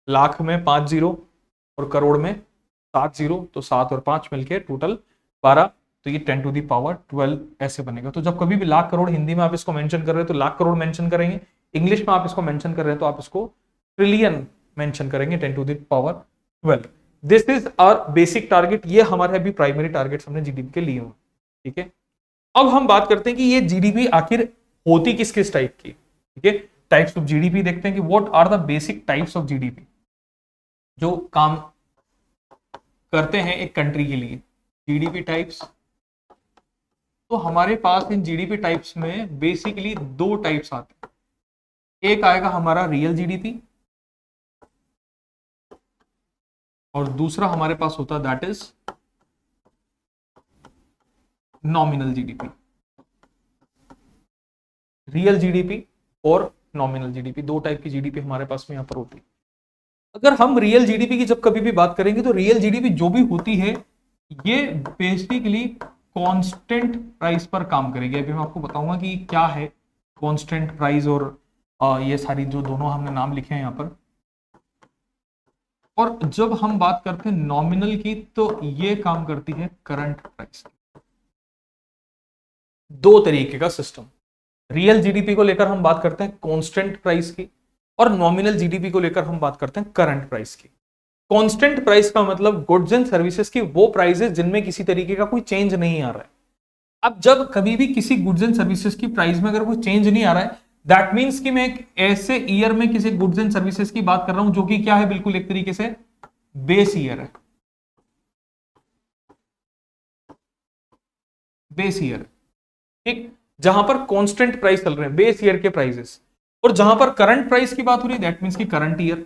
लाख में 5 जीरो और करोड़ में 7 जीरो, तो 7 और 5 मिलके टोटल 12, तो ये 10 टू दी पावर 12 ऐसे बनेगा। तो जब कभी भी लाख करोड़ हिंदी में आप इसको मेंशन कर रहे हो तो लाख करोड़ मेंशन करेंगे, इंग्लिश में आप इसको मेंशन कर रहे हैं तो आप इसको ट्रिलियन मेंशन करेंगे, 10 to the power 12। This is our basic target. ये हमारे अभी प्राइमरी टारगेट्स हमने जीडीपी के लिए हुए। ठीक है, अब हम बात करते हैं कि ये जीडीपी आखिर होती किस किस टाइप की। ठीक है, टाइप्स ऑफ जीडीपी देखते हैं कि what are the basic types of GDP जो काम करते हैं एक कंट्री के लिए। जीडीपी टाइप्स, तो हमारे पास इन जीडीपी टाइप्स में बेसिकली 2 टाइप्स आते हैं। एक आएगा हमारा रियल जीडीपी और दूसरा हमारे पास होता है that is nominal GDP. Real GDP और नॉमिनल जीडीपी, 2 टाइप की जीडीपी हमारे पास में यहां पर होती है। अगर हम रियल जीडीपी की जब कभी भी बात करेंगे तो रियल जीडीपी जो भी होती है ये बेसिकली कांस्टेंट प्राइस पर काम करेगी। अभी मैं आपको बताऊंगा कि क्या है कांस्टेंट प्राइस और ये सारी जो दोनों हमने नाम लिखे हैं यहाँ पर। और जब हम बात करते हैं नॉमिनल की तो ये काम करती है करंट प्राइस। 2 तरीके का सिस्टम, रियल जीडीपी को लेकर हम बात करते हैं कांस्टेंट प्राइस की और नॉमिनल जीडीपी को लेकर हम बात करते हैं करंट प्राइस की। कांस्टेंट प्राइस का मतलब गुड्स एंड सर्विसेज की वो प्राइसेस जिनमें किसी तरीके का कोई चेंज नहीं आ रहा है। अब जब कभी भी किसी गुड्स एंड सर्विसेज की प्राइस में अगर कोई चेंज नहीं आ रहा है दैट मीन्स कि मैं एक ऐसे ईयर में किसी गुड्स एंड सर्विसेज की बात कर रहा हूं जो कि क्या है, बिल्कुल एक तरीके से बेस ईयर है, बेस ईयर, ठीक, जहां पर कांस्टेंट प्राइस चल रहे हैं, बेस ईयर के प्राइसेस। और जहां पर करंट प्राइस की बात हो रही है दैट मीन्स की करंट ईयर।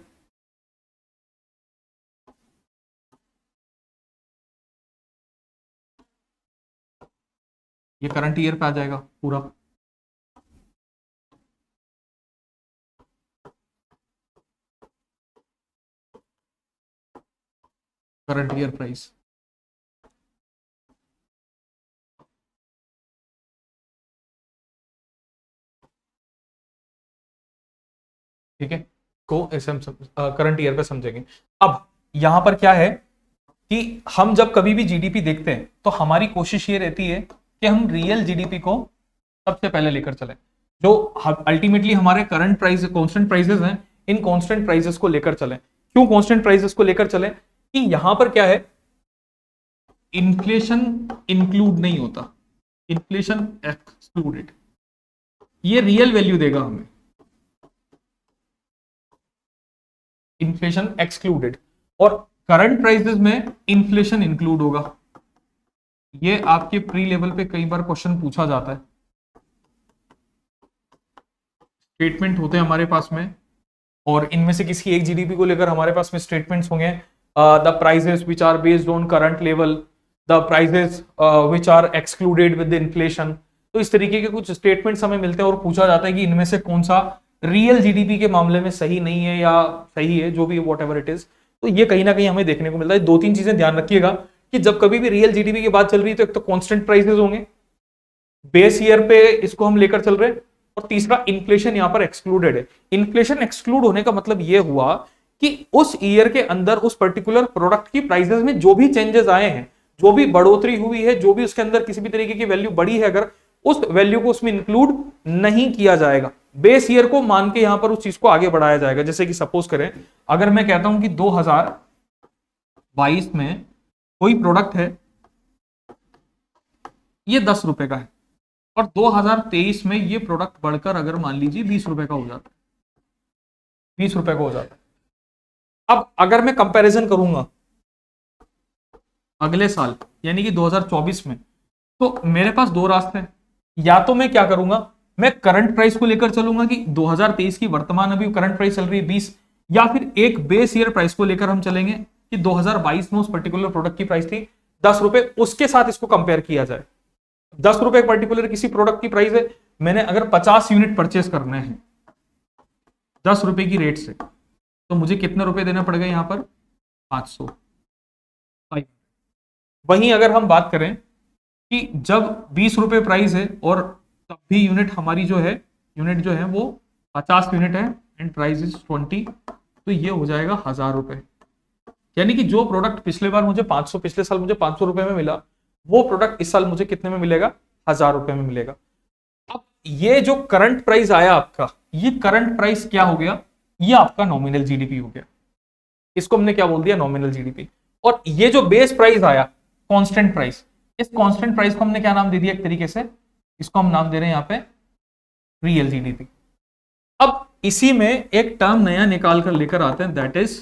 ये करंट ईयर पे आ जाएगा पूरा। करंट ईयर प्राइस, ठीक है, को ऐसे हम करंट ईयर पे समझेंगे। अब यहां पर क्या है कि हम जब कभी भी जीडीपी देखते हैं तो हमारी कोशिश ये रहती है कि हम रियल जीडीपी को सबसे पहले लेकर चलें, जो अल्टीमेटली हमारे करंट प्राइस कांस्टेंट प्राइसेस हैं, इन कांस्टेंट प्राइसेस को लेकर चलें। क्यों कांस्टेंट प्राइसेस को लेकर चलें? कि यहां पर क्या है, इन्फ्लेशन इंक्लूड नहीं होता, इन्फ्लेशन एक्सक्लूडेड, ये रियल वैल्यू देगा हमें, इन्फ्लेशन एक्सक्लूडेड। और करंट प्राइसेस में इन्फ्लेशन इंक्लूड होगा। ये आपके प्री लेवल पे कई बार क्वेश्चन पूछा जाता है, स्टेटमेंट होते हैं हमारे पास में, और इनमें से किसी एक जीडीपी को लेकर हमारे पास में स्टेटमेंट्स होंगे, the prices which are based on current level, the prices which are excluded with the inflation. तो इस तरीके के कुछ स्टेटमेंट्स हमें मिलते हैं और पूछा जाता है कि इनमें से कौन सा रियल जीडीपी के मामले में सही नहीं है या सही है, जो भी वॉट एवर इट इज। तो ये कहीं ना कहीं हमें देखने को मिलता है। दो तीन चीजें ध्यान रखिएगा कि जब कभी भी रियल जीडीपी की बात चल रही है तो एक तो कांस्टेंट प्राइसेस होंगे, बेस ईयर पे इसको हम लेकर चल रहे हैं, और तीसरा इन्फ्लेशन यहां पर एक्सक्लूडेड है। इन्फ्लेशन एक्सक्लूड होने का मतलब यह हुआ कि उस ईयर के अंदर उस पर्टिकुलर प्रोडक्ट की प्राइसेस में जो भी चेंजेस आए हैं, जो भी बढ़ोतरी हुई है, जो भी उसके अंदर किसी भी तरीके की वैल्यू बढ़ी है, अगर उस वैल्यू को उसमें इंक्लूड नहीं किया जाएगा, बेस ईयर को मान के यहां पर उस चीज को आगे बढ़ाया जाएगा। जैसे कि सपोज करें, अगर मैं कहता हूं कि 2022 में कोई प्रोडक्ट है, ये 10 रुपए का है, और 2023 में ये प्रोडक्ट बढ़कर अगर मान लीजिए 20 रुपए का हो जाता है, 20 रुपए का हो जाता है। अब अगर मैं कंपैरिजन करूंगा अगले साल यानी कि 2024 में, तो मेरे पास दो रास्ते हैं। या तो मैं क्या करूंगा, मैं करंट प्राइस को लेकर चलूंगा कि 2023 की वर्तमान अभी करंट प्राइस चल रही है 20, या फिर एक बेस ईयर प्राइस को लेकर हम चलेंगे कि 2022 में उस पर्टिकुलर प्रोडक्ट की प्राइस थी 10 रुपए, उसके साथ इसको कंपेयर किया जाए। 10 रुपए पर्टिकुलर किसी प्रोडक्ट की प्राइस है, मैंने अगर 50 यूनिट परचेस करने हैं 10 रुपए की रेट से, तो मुझे कितने रुपए देना पड़ेगा यहां पर, 500। वहीं अगर हम बात करें कि जब 20 रुपए प्राइस है और तब भी यूनिट हमारी जो है, यूनिट जो है वो 50 यूनिट है एंड प्राइस इज 20, तो ये हो जाएगा 1000 रुपए। यानी कि जो प्रोडक्ट पिछले बार मुझे 500, पिछले साल मुझे 500 रुपए में मिला, वो प्रोडक्ट इस साल मुझे कितने में मिलेगा, 1000 रुपए में मिलेगा। अब ये जो करंट प्राइस आया आपका, ये करंट प्राइस क्या हो गया, ये आपका नॉमिनल जीडीपी हो गया। इसको हमने क्या बोल दिया, नॉमिनल जीडीपी। और ये जो बेस प्राइस आया, कांस्टेंट प्राइस, इस कांस्टेंट प्राइस को हमने क्या नाम दे दिया, एक तरीके से इसको हम नाम दे रहे हैं यहां पे रियल जीडीपी। अब इसी में एक टर्म नया निकाल कर लेकर आते हैं, that is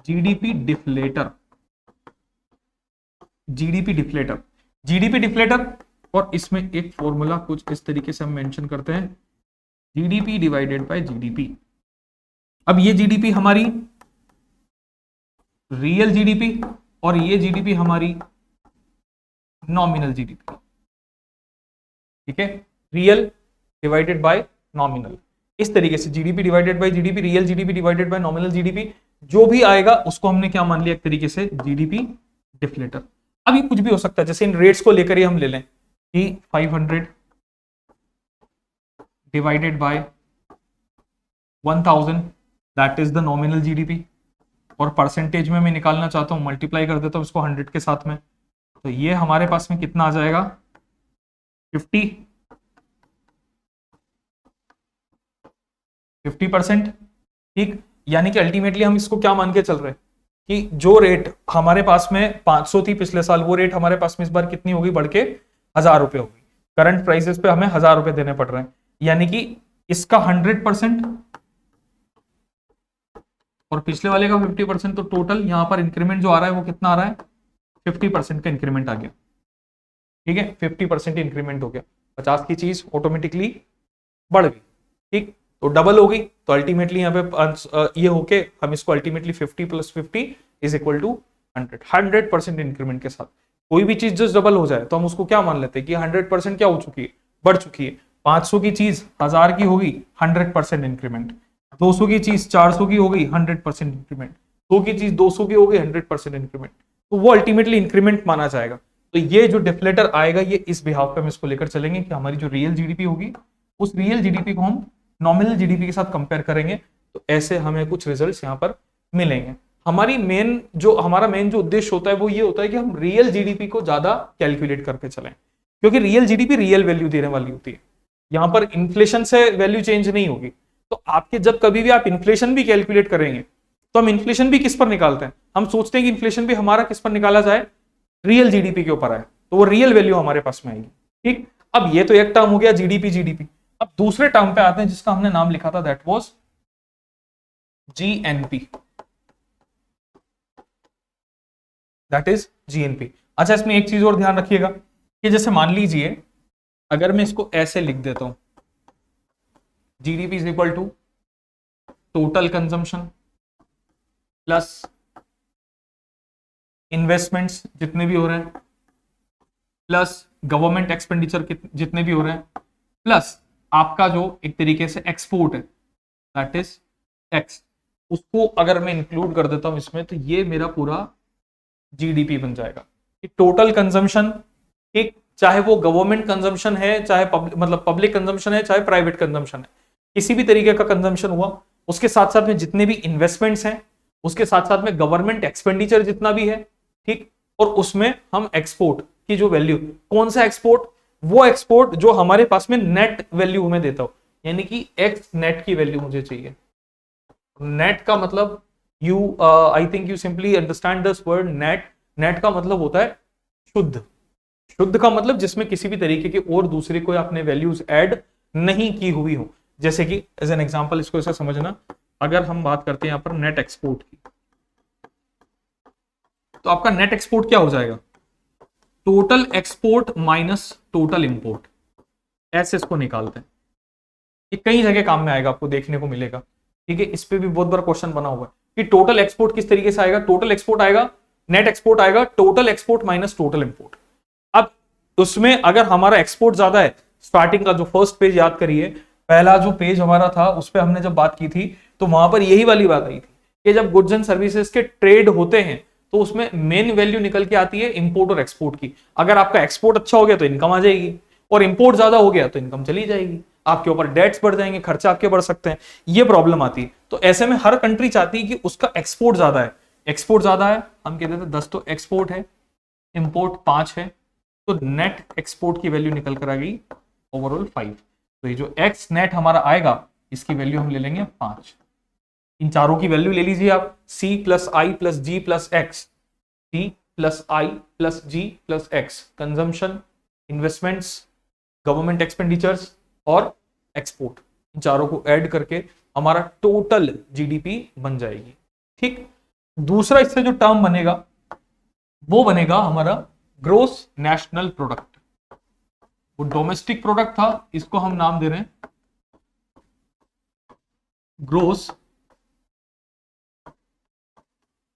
GDP deflator. GDP deflator, GDP deflator, और इसमें एक फॉर्मूला कुछ इस तरीके से हम मेंशन करते हैं, जीडीपी डिवाइडेड बाय जीडीपी। अब ये जीडीपी हमारी रियल जीडीपी और ये जीडीपी हमारी नॉमिनल जीडीपी, ठीक है, रियल डिवाइडेड बाय नॉमिनल। इस तरीके से GDP divided by GDP, real GDP divided by nominal GDP, जो भी आएगा उसको हमने क्या मान लिया, एक तरीके से जीडीपी डिफ्लेटर। अब ये कुछ भी हो सकता है, जैसे इन रेट्स को लेकर ही हम ले लें कि 500 divided by 1000, that is the nominal GDP, और परसेंटेज में मैं निकालना चाहता हूं, मल्टीप्लाई कर देता हूं इसको 100 के साथ में, तो ये हमारे पास में कितना आ जाएगा, 50%, ठीक। यानी कि अल्टीमेटली हम इसको क्या मान के चल रहे हैं कि जो रेट हमारे पास में 500 थी पिछले साल, वो रेट हमारे पास में इस बार कितनी होगी, बढ़ के 1000 रुपए होगी। करंट प्राइसेस पे हमें 1000 रुपए देने पड़ रहे हैं। यानी कि इसका 100% और पिछले वाले का 50%, तो टोटल यहां पर इंक्रीमेंट जो आ रहा है वो कितना आ रहा है, 50% का इंक्रीमेंट आ गया। ठीक है, 50% इंक्रीमेंट हो गया, 50 की चीज ऑटोमेटिकली बढ़ गई। ठीक, तो डबल हो गई, तो अल्टीमेटली यहाँ पे ये होके हम इसको ultimately 50 + 50 is equal to 100। 100% increment के साथ कोई भी चीज जस्ट डबल हो जाए तो हम उसको क्या मान लेते हैं कि 100% क्या हो चुकी है, बढ़ चुकी है। 500 की चीज 1000 की होगी, 100% इंक्रीमेंट। 200 की चीज 400 की हो गई, 100% इंक्रीमेंट। 100 की चीज 200 की हो गई, 100% इंक्रीमेंट। तो वो अल्टीमेटली इंक्रीमेंट माना जाएगा। तो ये जो डिफलेटर आएगा, ये इस बिहाफ पे हम इसको लेकर चलेंगे कि हमारी जो रियल जीडीपी होगी, उस रियल जीडीपी को हम नॉमिनल जीडीपी के साथ कंपेयर करेंगे, तो ऐसे हमें कुछ रिजल्ट्स यहां पर मिलेंगे। हमारा मेन जो उद्देश्य होता है वो ये होता है कि हम रियल जीडीपी को ज्यादा कैलकुलेट करके चलें, क्योंकि रियल जीडीपी रियल वैल्यू देने वाली होती है। यहां पर इन्फ्लेशन से वैल्यू चेंज नहीं होगी। तो आपके जब कभी भी आप इन्फ्लेशन भी कैलकुलेट करेंगे, तो हम इन्फ्लेशन भी किस पर निकालते हैं, हम सोचते हैं कि इन्फ्लेशन भी हमारा किस पर निकाला जाए, रियल जीडीपी के ऊपर आए, तो वो रियल वैल्यू हमारे पास में आएगी। ठीक, अब ये तो एक टर्म हो गया जीडीपी जीडीपी। अब दूसरे टर्म पे आते हैं जिसका हमने नाम लिखा था, that was GNP, that is GNP. अच्छा, इसमें एक चीज और ध्यान रखिएगा कि जैसे मान लीजिए अगर मैं इसको ऐसे लिख देता हूं, GDP is equal to total consumption plus investments जितने भी हो रहे हैं, प्लस गवर्नमेंट एक्सपेंडिचर जितने भी हो रहे हैं, प्लस आपका जो एक तरीके से एक्सपोर्ट है, दैट इज एक्स, उसको अगर मैं इंक्लूड कर देता हूं इसमें, तो ये मेरा पूरा जीडीपी बन जाएगा। कि टोटल कंजम्पशन, एक चाहे वो गवर्नमेंट कंजम्पशन है, चाहे पब्लिक कंजम्पशन है, चाहे प्राइवेट कंजम्पशन है, किसी भी तरीके का कंजम्पशन हुआ, उसके साथ साथ में जितने भी इन्वेस्टमेंट्स हैं, उसके साथ साथ में गवर्नमेंट एक्सपेंडिचर जितना भी है, ठीक, और उसमें हम एक्सपोर्ट की जो वैल्यू, कौन सा एक्सपोर्ट, वो एक्सपोर्ट जो हमारे पास में नेट वैल्यू हमें देता हो, यानी कि एक्स नेट की वैल्यू मुझे चाहिए। नेट का मतलब you I think you simply understand this word net. Net का मतलब होता है शुद्ध। शुद्ध का मतलब जिसमें किसी भी तरीके की और दूसरी कोई आपने वैल्यूज ऐड नहीं की हुई हो। जैसे कि एज एन एग्जांपल इसको ऐसे समझना, अगर हम बात करते हैं यहां पर नेट एक्सपोर्ट की, तो आपका नेट एक्सपोर्ट क्या हो जाएगा, total export minus total import. ऐसे इसको निकालते हैं, ये कई जगह काम में आएगा, आपको देखने को मिलेगा। ठीक है, इस पे भी बहुत बड़ा क्वेश्चन बना हुआ है कि टोटल एक्सपोर्ट किस तरीके से आएगा। टोटल एक्सपोर्ट आएगा, नेट एक्सपोर्ट आएगा, total export minus total import. अब उसमें अगर हमारा एक्सपोर्ट ज्यादा है, स्टार्टिंग का जो फर्स्ट पेज याद करिए, पहला जो पेज हमारा था उस पर हमने जब बात की थी, तो वहां पर यही वाली बात आई थी कि जब गुड्स एंड सर्विसेज के ट्रेड होते हैं तो उसमें मेन वैल्यू निकल के आती है इंपोर्ट और एक्सपोर्ट की। अगर आपका एक्सपोर्ट अच्छा हो गया तो इनकम आ जाएगी, और इंपोर्ट ज्यादा हो गया तो इनकम चली जाएगी, आपके ऊपर डेट्स बढ़ जाएंगे, खर्चा आपके बढ़ सकते हैं, ये प्रॉब्लम आती है। तो ऐसे में हर कंट्री चाहती है कि उसका एक्सपोर्ट ज्यादा है। एक्सपोर्ट ज्यादा है, हम कहते थे 10 तो एक्सपोर्ट है, इंपोर्ट 5 है, तो नेट एक्सपोर्ट की वैल्यू निकल कर आ गई ओवरऑल 5। तो ये जो एक्स नेट हमारा आएगा, इसकी वैल्यू हम ले लेंगे 5। इन चारों की वैल्यू ले लीजिए आप, C plus I plus G plus X, C plus I plus G plus X, consumption, investments, government expenditures और एक्सपोर्ट, इन चारों को ऐड करके हमारा टोटल जीडीपी बन जाएगी। ठीक, दूसरा इससे जो टर्म बनेगा वो बनेगा हमारा ग्रोस नेशनल प्रोडक्ट। वो डोमेस्टिक प्रोडक्ट था, इसको हम नाम दे रहे हैं ग्रोस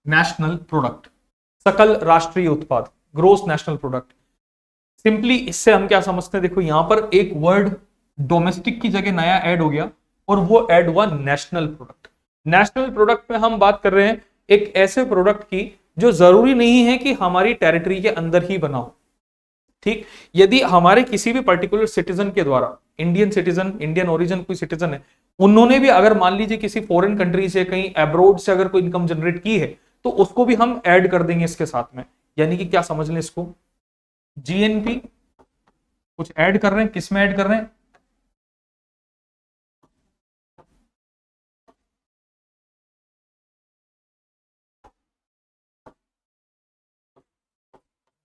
नेशनल प्रोडक्ट, सकल राष्ट्रीय उत्पाद, ग्रोस नेशनल प्रोडक्ट। सिंपली इससे हम क्या समझते हैं, देखो यहां पर एक वर्ड डोमेस्टिक की जगह नया ऐड हो गया, और वो ऐड हुआ नेशनल प्रोडक्ट। नेशनल प्रोडक्ट में हम बात कर रहे हैं एक ऐसे प्रोडक्ट की जो जरूरी नहीं है कि हमारी टेरिटरी के अंदर ही बना हो। ठीक, यदि हमारे किसी भी पर्टिकुलर सिटीजन के द्वारा, इंडियन सिटीजन, इंडियन ओरिजिन कोई सिटीजन है, उन्होंने भी अगर मान लीजिए किसी फॉरेन कंट्री से, कहीं अब्रोड से अगर कोई इनकम जनरेट की है, तो उसको भी हम ऐड कर देंगे इसके साथ में। यानी कि क्या समझ लें इसको, जीएनपी कुछ ऐड कर रहे हैं, किस में ऐड कर रहे हैं,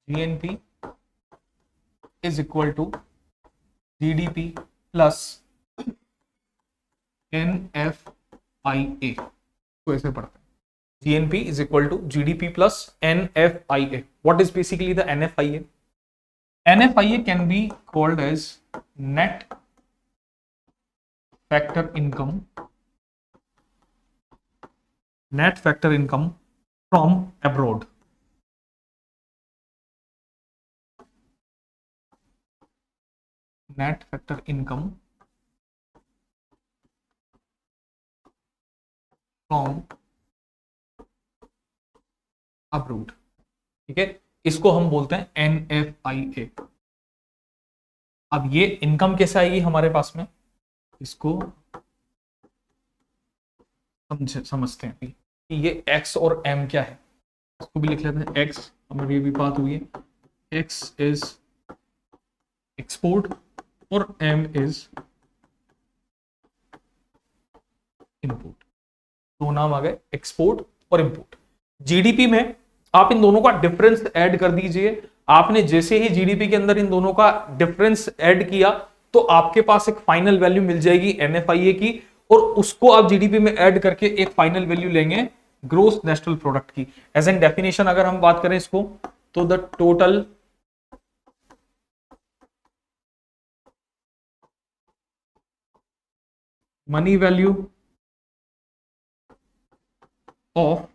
GNP is equal to GDP plus NFIA तो ऐसे पढ़ते हैं GNP is equal to GDP plus NFIA. What is basically the NFIA? NFIA can be called as net factor income. Net factor income from abroad. Net factor income from अब्रूड. ठीक है, इसको हम बोलते हैं NFIA. अब ये इनकम कैसे आएगी हमारे पास में, इसको समझते हैं कि ये X और M क्या है. इसको भी लिख लेते हैं X, हमारी ये भी बात हुई है. X इज एक्सपोर्ट और M इज इनपुट. दो नाम आ गए, एक्सपोर्ट और इनपुट. जीडीपी में आप इन दोनों का डिफरेंस ऐड कर दीजिए. आपने जैसे ही जीडीपी के अंदर इन दोनों का डिफरेंस ऐड किया तो आपके पास एक फाइनल वैल्यू मिल जाएगी एनएफआईए की, और उसको आप जीडीपी में ऐड करके एक फाइनल वैल्यू लेंगे ग्रोस नेशनल प्रोडक्ट की. एज एन डेफिनेशन अगर हम बात करें इसको, तो the total money value of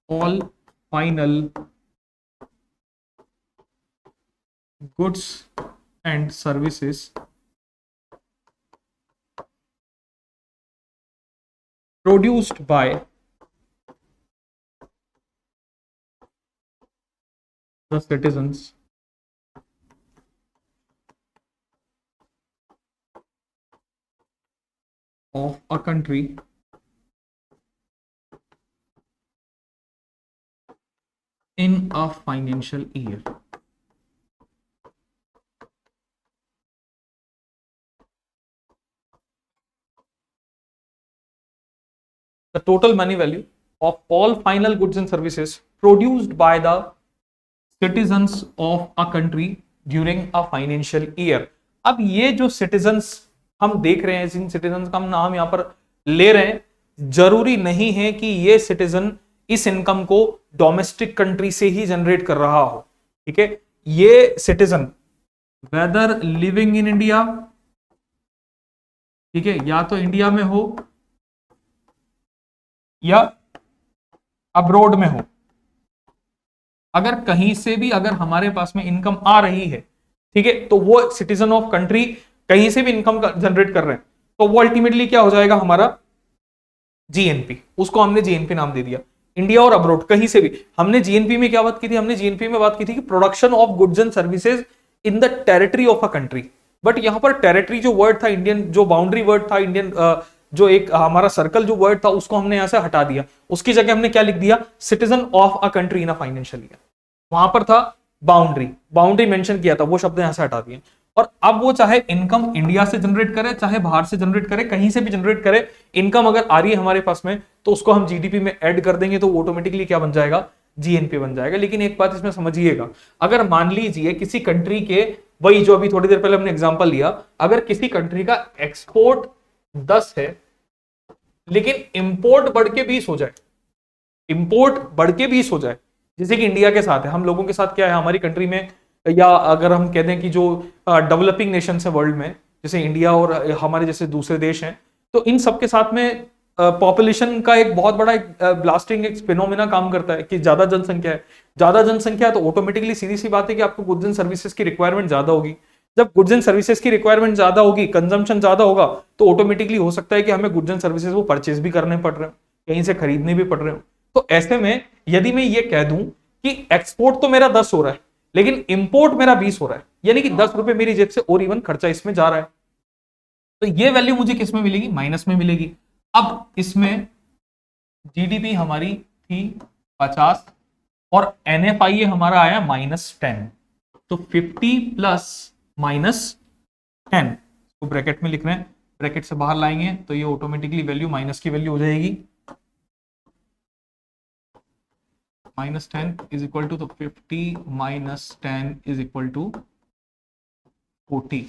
all final goods and services produced by the citizens of a country in a financial year. The total money value of all final goods and services produced by the citizens of a country during a financial year. अब ये जो citizens हम देख रहे हैं, जिन citizens का हम नाम यहां पर ले रहे हैं, जरूरी नहीं है कि ये citizen इस इनकम को डोमेस्टिक कंट्री से ही जनरेट कर रहा हो. ठीक है, ये citizen whether living in India, ठीक है, या तो इंडिया में हो या अब्रॉड में हो, अगर कहीं से भी अगर हमारे पास में इनकम आ रही है, ठीक है, तो वो सिटीजन ऑफ कंट्री कहीं से भी इनकम जनरेट कर रहे हैं, तो वो अल्टीमेटली क्या हो जाएगा हमारा जीएनपी. उसको हमने जीएनपी नाम दे दिया. इंडिया और अब्रॉड कहीं से भी. हमने जीएनपी में क्या बात की थी, हमने जीएनपी में बात की थी कि production of goods and services in the territory of a country. But यहां पर टेरिटरी जो वर्ड था, इंडियन जो बाउंड्री वर्ड था, इंडियन जो एक हमारा सर्कल जो वर्ड था, उसको हमने यहां से हटा दिया. उसकी जगह हमने क्या लिख दिया, citizen of a country in a financial year. वहां पर था बाउंड्री मेंशन किया था, वो शब्द यहां से हटा दिए. और अब वो चाहे इनकम इंडिया से जनरेट करे, चाहे बाहर से जनरेट करे, कहीं से भी जनरेट करे, इनकम अगर आ रही है हमारे पास में, तो उसको हम जीडीपी में ऐड कर देंगे, तो ऑटोमेटिकली क्या बन जाएगा, जीएनपी बन जाएगा. लेकिन एक बात इसमें समझिएगा, अगर मान लीजिए किसी कंट्री के, वही जो अभी थोड़ी देर पहले हमने एग्जांपल लिया, अगर किसी कंट्री का एक्सपोर्ट 10 है लेकिन इंपोर्ट बढ़ के 20 हो जाए, इंपोर्ट बढ़ के 20 हो जाए, जैसे कि इंडिया के साथ है, हम लोगों के साथ क्या है हमारी कंट्री में, या अगर हम कहते हैं कि जो डेवलपिंग नेशंस है वर्ल्ड में, जैसे इंडिया और हमारे जैसे दूसरे देश हैं, तो इन सब के साथ में पॉपुलेशन का एक बहुत बड़ा ब्लास्टिंग एक फिनोमेना काम करता है कि ज्यादा जनसंख्या है. ज्यादा जनसंख्या है तो ऑटोमेटिकली सीधी सी बात है कि आपको गुड्स एंड सर्विसेज की रिक्वायरमेंट ज्यादा होगी. जब गुड्स एंड सर्विसेज की रिक्वायरमेंट ज्यादा होगी, कंजम्पशन ज्यादा होगा, तो ऑटोमेटिकली हो सकता है कि हमें गुड्स एंड सर्विसेज वो परचेज भी करने पड़ रहे हो, कहीं से खरीदने भी पड़ रहे हो. तो ऐसे में यदि मैं ये कह दूं कि एक्सपोर्ट तो मेरा 10 हो रहा है लेकिन इंपोर्ट मेरा 20 हो रहा है, यानी कि 10 रुपए मेरी जेब से और इवन खर्चा इसमें जा रहा है, तो ये वैल्यू मुझे किस में मिलेगी, माइनस में मिलेगी. अब इसमें जीडीपी हमारी थी 50 और एनएफआईए हमारा आया -10, तो 50 प्लस -10 तो ब्रैकेट में लिख रहे हैं, ब्रैकेट से बाहर लाएंगे तो ये ऑटोमेटिकली वैल्यू माइनस की वैल्यू हो जाएगी. -10 इज इक्वल टू, तो 50 -10 इज इक्वल टू 40.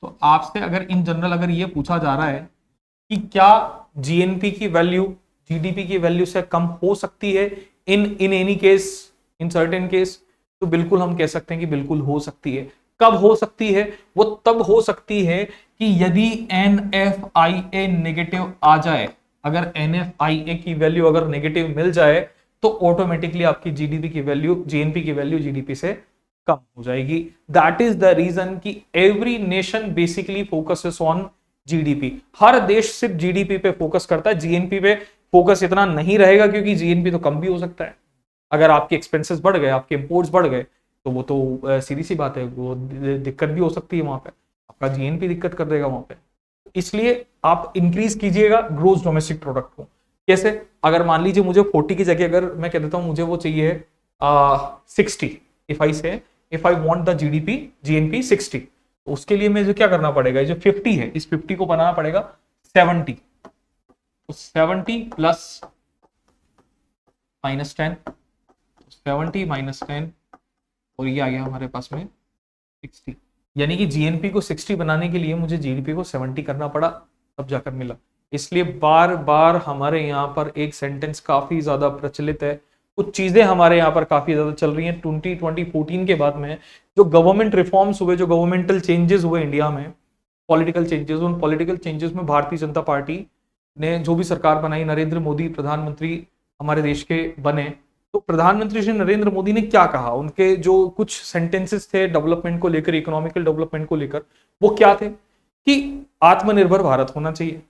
तो आपसे अगर इन जनरल अगर ये पूछा जा रहा है कि क्या जीएनपी की वैल्यू जीडीपी की वैल्यू से कम हो सकती है in in any case, in certain case, तो बिल्कुल हम कह सकते हैं कि बिल्कुल हो सकती है। कब हो सकती है? वो तब हो सकती है कि यदि NFIA नेगेटिव आ जाए। अगर NFIA की वैल्यू अगर नेगेटिव मिल जाए तो ऑटोमेटिकली आपकी जीडीपी की वैल्यू, जीएनपी की वैल्यू जीडीपी से कम हो जाएगी। दैट इज द रीजन कि every nation basically focuses on GDP. हर देश सिर्फ जीडीपी पे फोकस करता है, जीएनपी पे फोकस इतना नहीं रहेगा, क्योंकि जीएनपी तो कम भी हो सकता है। अगर आपके एक्सपेंसेस बढ़ गए, आपके इंपोर्ट्स बढ़ गए, तो वो तो सीधी सी बात है, वो दिक्कत भी हो सकती है, वहां पे आपका जीएनपी दिक्कत कर देगा वहां पे। इसलिए आप इंक्रीज कीजिएगा ग्रोस डोमेस्टिक प्रोडक्ट को। कैसे? अगर मान लीजिए मुझे 40 की जगह अगर मैं कह देता हूं मुझे वो चाहिए 60, इफ आई से if I want the GDP GNP 60, तो उसके लिए मुझे क्या करना पड़ेगा? जो 50 है, इस 50 को बनाना पड़ेगा 70, तो 70 प्लस -10, 70 -10, और ये आ गया हमारे पास में 60। यानी कि जीएनपी को 60 बनाने के लिए मुझे जीडीपी को 70 करना पड़ा, तब जाकर मिला। इसलिए बार बार हमारे यहाँ पर एक सेंटेंस काफी ज्यादा प्रचलित है, कुछ चीजें हमारे यहाँ पर काफी ज्यादा चल रही हैं 2014 के बाद में, जो गवर्नमेंट रिफॉर्म्स हुए, जो गवर्नमेंटल चेंजेस हुए इंडिया में, पॉलिटिकल चेंजेस, उन पॉलिटिकल चेंजेस में भारतीय जनता पार्टी ने जो भी सरकार बनाई, नरेंद्र मोदी प्रधानमंत्री हमारे देश के बने, तो प्रधानमंत्री श्री नरेंद्र मोदी ने क्या कहा? उनके जो कुछ सेंटेंसेस थे डेवलपमेंट को लेकर, इकोनॉमिकल डेवलपमेंट को लेकर, वो क्या थे? कि आत्मनिर्भर भारत होना चाहिए।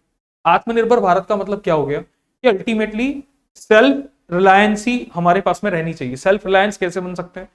आत्मनिर्भर भारत का मतलब क्या हो गया? कि अल्टीमेटली सेल्फ रिलायंस ही हमारे पास में रहनी चाहिए। सेल्फ रिलायंस कैसे बन सकते हैं?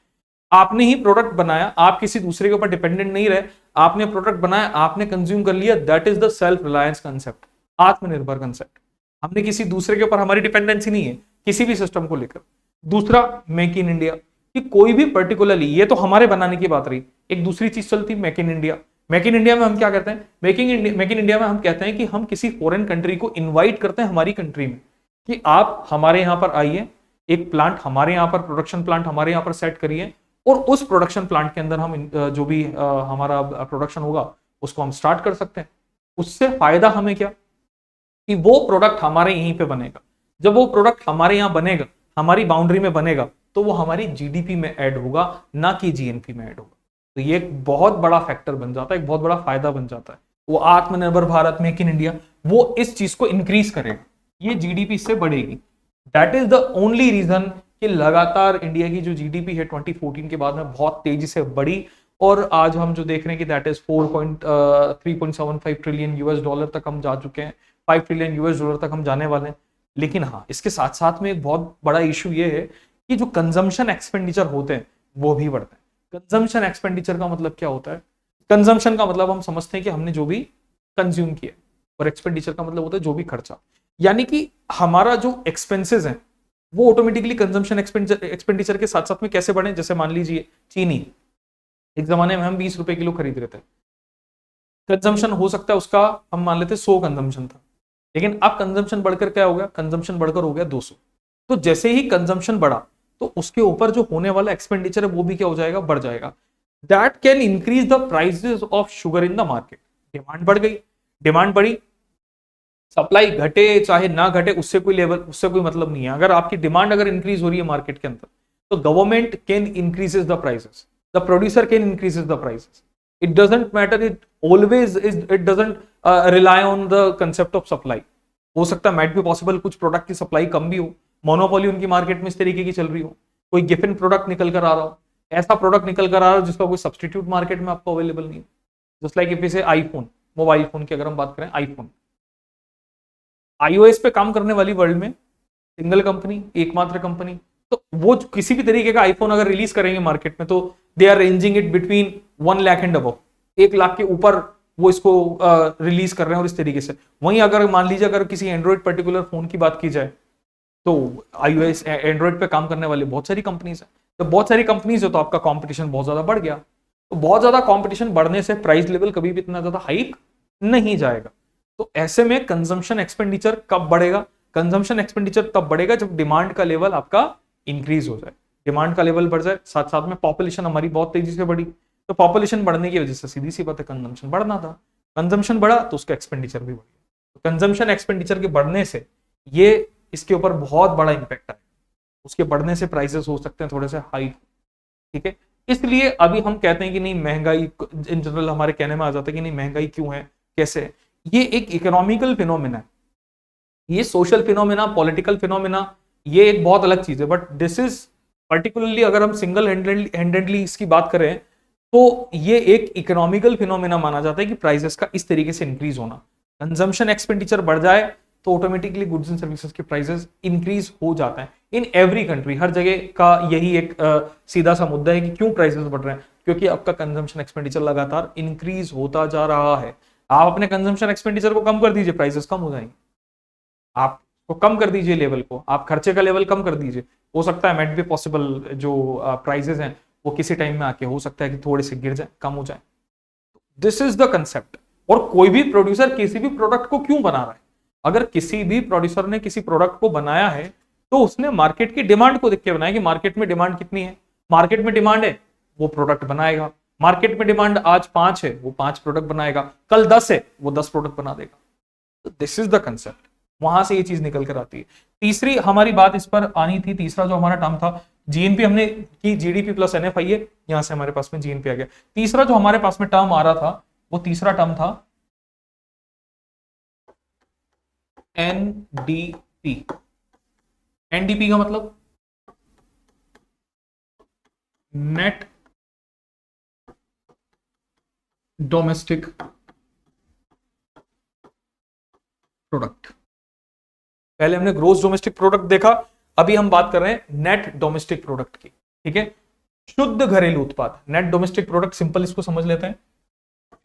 आपने ही प्रोडक्ट बनाया, आप किसी दूसरे के ऊपर डिपेंडेंट नहीं रहे, आपने प्रोडक्ट बनाया, आपने कंज्यूम कर लिया, that is the self reliance concept, आत्मनिर्भर कंसेप्ट। हमने किसी दूसरे के ऊपर, हमारी डिपेंडेंसी नहीं है किसी भी सिस्टम को लेकर। दूसरा, मेक इन इंडिया, कि कोई भी पर्टिकुलरली, ये तो हमारे बनाने की बात रही, एक दूसरी चीज चलती make in India. Make in India में हम क्या करते हैं? मेक इन इंडिया में हम कहते हैं कि हम किसी फॉरेन कंट्री को इन्वाइट करते हैं हमारी कंट्री में, कि आप हमारे यहां पर आइए, एक प्लांट हमारे यहां पर, प्रोडक्शन प्लांट हमारे यहां पर सेट करिए, और उस प्रोडक्शन प्लांट के अंदर हम जो भी हमारा प्रोडक्शन होगा उसको हम स्टार्ट कर सकते हैं। उससे फायदा हमें क्या? कि वो प्रोडक्ट हमारे यहीं पे बनेगा। जब वो प्रोडक्ट हमारे यहाँ बनेगा, हमारी बाउंड्री में बनेगा, तो वो हमारी जीडीपी में ऐड होगा, ना कि जीएनपी में ऐड होगा। तो ये एक बहुत बड़ा फैक्टर बन जाता है, एक बहुत बड़ा फायदा बन जाता है। वो आत्मनिर्भर भारत, मेक इन इंडिया, वो इस चीज को इंक्रीज करेगा, ये जीडीपी से बढ़ेगी। That is the only reason कि लगातार इंडिया की जो जीडीपी है 2014 के बाद में बहुत तेजी से बढ़ी, और आज हम जो देख रहे हैं कि that is 3.75 trillion US dollar तक हम जा चुके हैं, 5 ट्रिलियन यूएस डॉलर तक हम जाने वाले हैं। लेकिन हाँ, इसके साथ साथ में एक बहुत बड़ा इशू ये है कि जो कंजम्पशन एक्सपेंडिचर होते हैं वो भी बढ़ते हैं। कंजम्पशन एक्सपेंडिचर का मतलब क्या होता है? कंजम्पशन का मतलब हम समझते हैं कि हमने जो भी कंज्यूम किया, और एक्सपेंडिचर का मतलब होता है जो भी खर्चा। यानी कि हमारा जो एक्सपेंसेस हैं वो ऑटोमेटिकली कंजम्पशन एक्सपेंडिचर के साथ साथ में कैसे बढ़े? जैसे मान लीजिए चीनी, एक जमाने में हम 20 रुपए किलो खरीद रहे थे, कंजम्पशन हो सकता है उसका हम मान लेते 100 कंजम्पशन था, लेकिन अब कंजम्पशन बढ़कर क्या हो गया? कंजम्पशन बढ़कर हो गया 200। तो जैसे ही कंजम्पशन बढ़ा तो उसके ऊपर जो होने वाला एक्सपेंडिचर है वो भी क्या हो जाएगा? बढ़ जाएगा। That can increase the prices of sugar in the market. Demand बढ़ गई, डिमांड बढ़ी, सप्लाई घटे चाहे ना घटे, उससे कोई लेवल, उससे कोई मतलब नहीं है। अगर आपकी डिमांड अगर इंक्रीज हो रही है मार्केट के अंदर, तो government can increases the prices, the producer can increases the prices. It doesn't matter, it always it doesn't rely on the concept of supply. हो सकता है, माइट बी पॉसिबल, कुछ प्रोडक्ट की सप्लाई कम भी हो, मोनोपोली उनकी मार्केट में इस तरीके की चल रही हो, कोई गिफिन प्रोडक्ट निकल कर आ रहा हो, ऐसा प्रोडक्ट निकल कर आ रहा हो जिसका कोई सब्सटीट्यूट मार्केट में आपको अवेलेबल नहीं है। जस्ट लाइक इफ से आईफोन, मोबाइल फोन की अगर हम बात करें, आईफोन, आईओएस पे काम करने वाली वर्ल्ड में सिंगल कंपनी, एकमात्र कंपनी, तो वो किसी भी तरीके का आईफोन अगर रिलीज करेंगे मार्केट में, तो they are ranging it between 1 lakh and above, 1 lakh के ऊपर वो इसको रिलीज कर रहे हैं, और इस तरीके से। वहीं अगर मान लीजिए अगर किसी एंड्रॉइड पर्टिकुलर फोन की बात की जाए, तो आईओएस एंड्रॉइड पे काम करने वाली बहुत सारी कंपनीज है, तो बहुत सारी कंपनीज है, तो आपका कंपटीशन बहुत ज्यादा बढ़ गया। तो बहुत ज्यादा कंपटीशन बढ़ने से प्राइस लेवल कभी भी इतना ज्यादा हाइक नहीं जाएगा। तो ऐसे में कंजम्पशन एक्सपेंडिचर कब बढ़ेगा? कंजम्पशन एक्सपेंडिचर तब बढ़ेगा जब डिमांड का लेवल आपका इंक्रीज हो जाए, डिमांड का लेवल बढ़ जाए, साथ साथ में पॉपुलेशन हमारी बहुत तेजी से बढ़ी, तो पॉपुलेशन बढ़ने की वजह से सीधी सी बात है कंजम्पशन बढ़ना था, कंजम्पशन बढ़ा तो उसका एक्सपेंडिचर भी बढ़ गया। कंजम्पशन एक्सपेंडिचर के बढ़ने से ये इसके ऊपर बहुत बड़ा इंपैक्ट आएगा, उसके बढ़ने से प्राइसेस हो सकते हैं थोड़े से हाई, ठीक है। इसलिए अभी हम कहते हैं कि नहीं महंगाई, इन जनरल हमारे कहने में आ जाता है कि नहीं महंगाई क्यों है, कैसे है। ये एक इकोनॉमिकल फिनोमिना है, ये सोशल फिनोमिना, पॉलिटिकल फिनोमिना, ये एक बहुत अलग चीज है। बट दिस इज पर्टिकुलरली अगर हम सिंगल हैंडेडली इसकी बात करें तो ये एक इकोनॉमिकल फिनोमिना माना जाता है कि प्राइसेस का इस तरीके से इंक्रीज होना। कंजम्पशन एक्सपेंडिचर बढ़ जाए तो ऑटोमेटिकली गुड्स एंड सर्विसेज के प्राइसेस इंक्रीज हो जाता है इन एवरी कंट्री। हर जगह का यही एक सीधा सा मुद्दा है कि क्यों प्राइसेस बढ़ रहे हैं, क्योंकि आपका कंजम्पशन एक्सपेंडिचर लगातार इंक्रीज होता जा रहा है। आप अपने कंजम्पशन एक्सपेंडिचर को कम कर दीजिए, प्राइसेस कम हो जाएंगे। आप को कम कर दीजिए लेवल को, आप खर्चे का लेवल कम कर दीजिए, हो सकता है मेट भी पॉसिबल जो प्राइसेस हैं वो किसी टाइम में आके हो सकता है कि थोड़े से गिर जाए, कम हो जाए। This is the concept. और कोई भी प्रोड्यूसर किसी भी प्रोडक्ट को क्यों बना रहा है, अगर किसी भी प्रोड्यूसर ने किसी प्रोडक्ट को बनाया है तो उसने मार्केट की डिमांड को देख के बनाया कि मार्केट में डिमांड कितनी है। मार्केट में डिमांड है वो प्रोडक्ट बनाएगा, मार्केट में डिमांड आज 5 है वो 5 प्रोडक्ट बनाएगा, कल 10 है वो 10 प्रोडक्ट बना देगा। दिस इज द कंसेप्ट, वहां से ये चीज निकल कर आती है। तीसरी हमारी बात इस पर आनी थी, तीसरा जो हमारा टर्म था जीएनपी, हमने की जीडीपी प्लस एनएफआई है, यहां से हमारे पास में जीएनपी आ गया। तीसरा जो हमारे पास में टर्म आ रहा था वो तीसरा टर्म था एनडीपी। एनडीपी का मतलब नेट डोमेस्टिक प्रोडक्ट। पहले हमने ग्रोस डोमेस्टिक प्रोडक्ट देखा, अभी हम बात कर रहे हैं नेट डोमेस्टिक प्रोडक्ट की, ठीक है। शुद्ध घरेलू उत्पाद, नेट डोमेस्टिक प्रोडक्ट, सिंपल इसको समझ लेते हैं।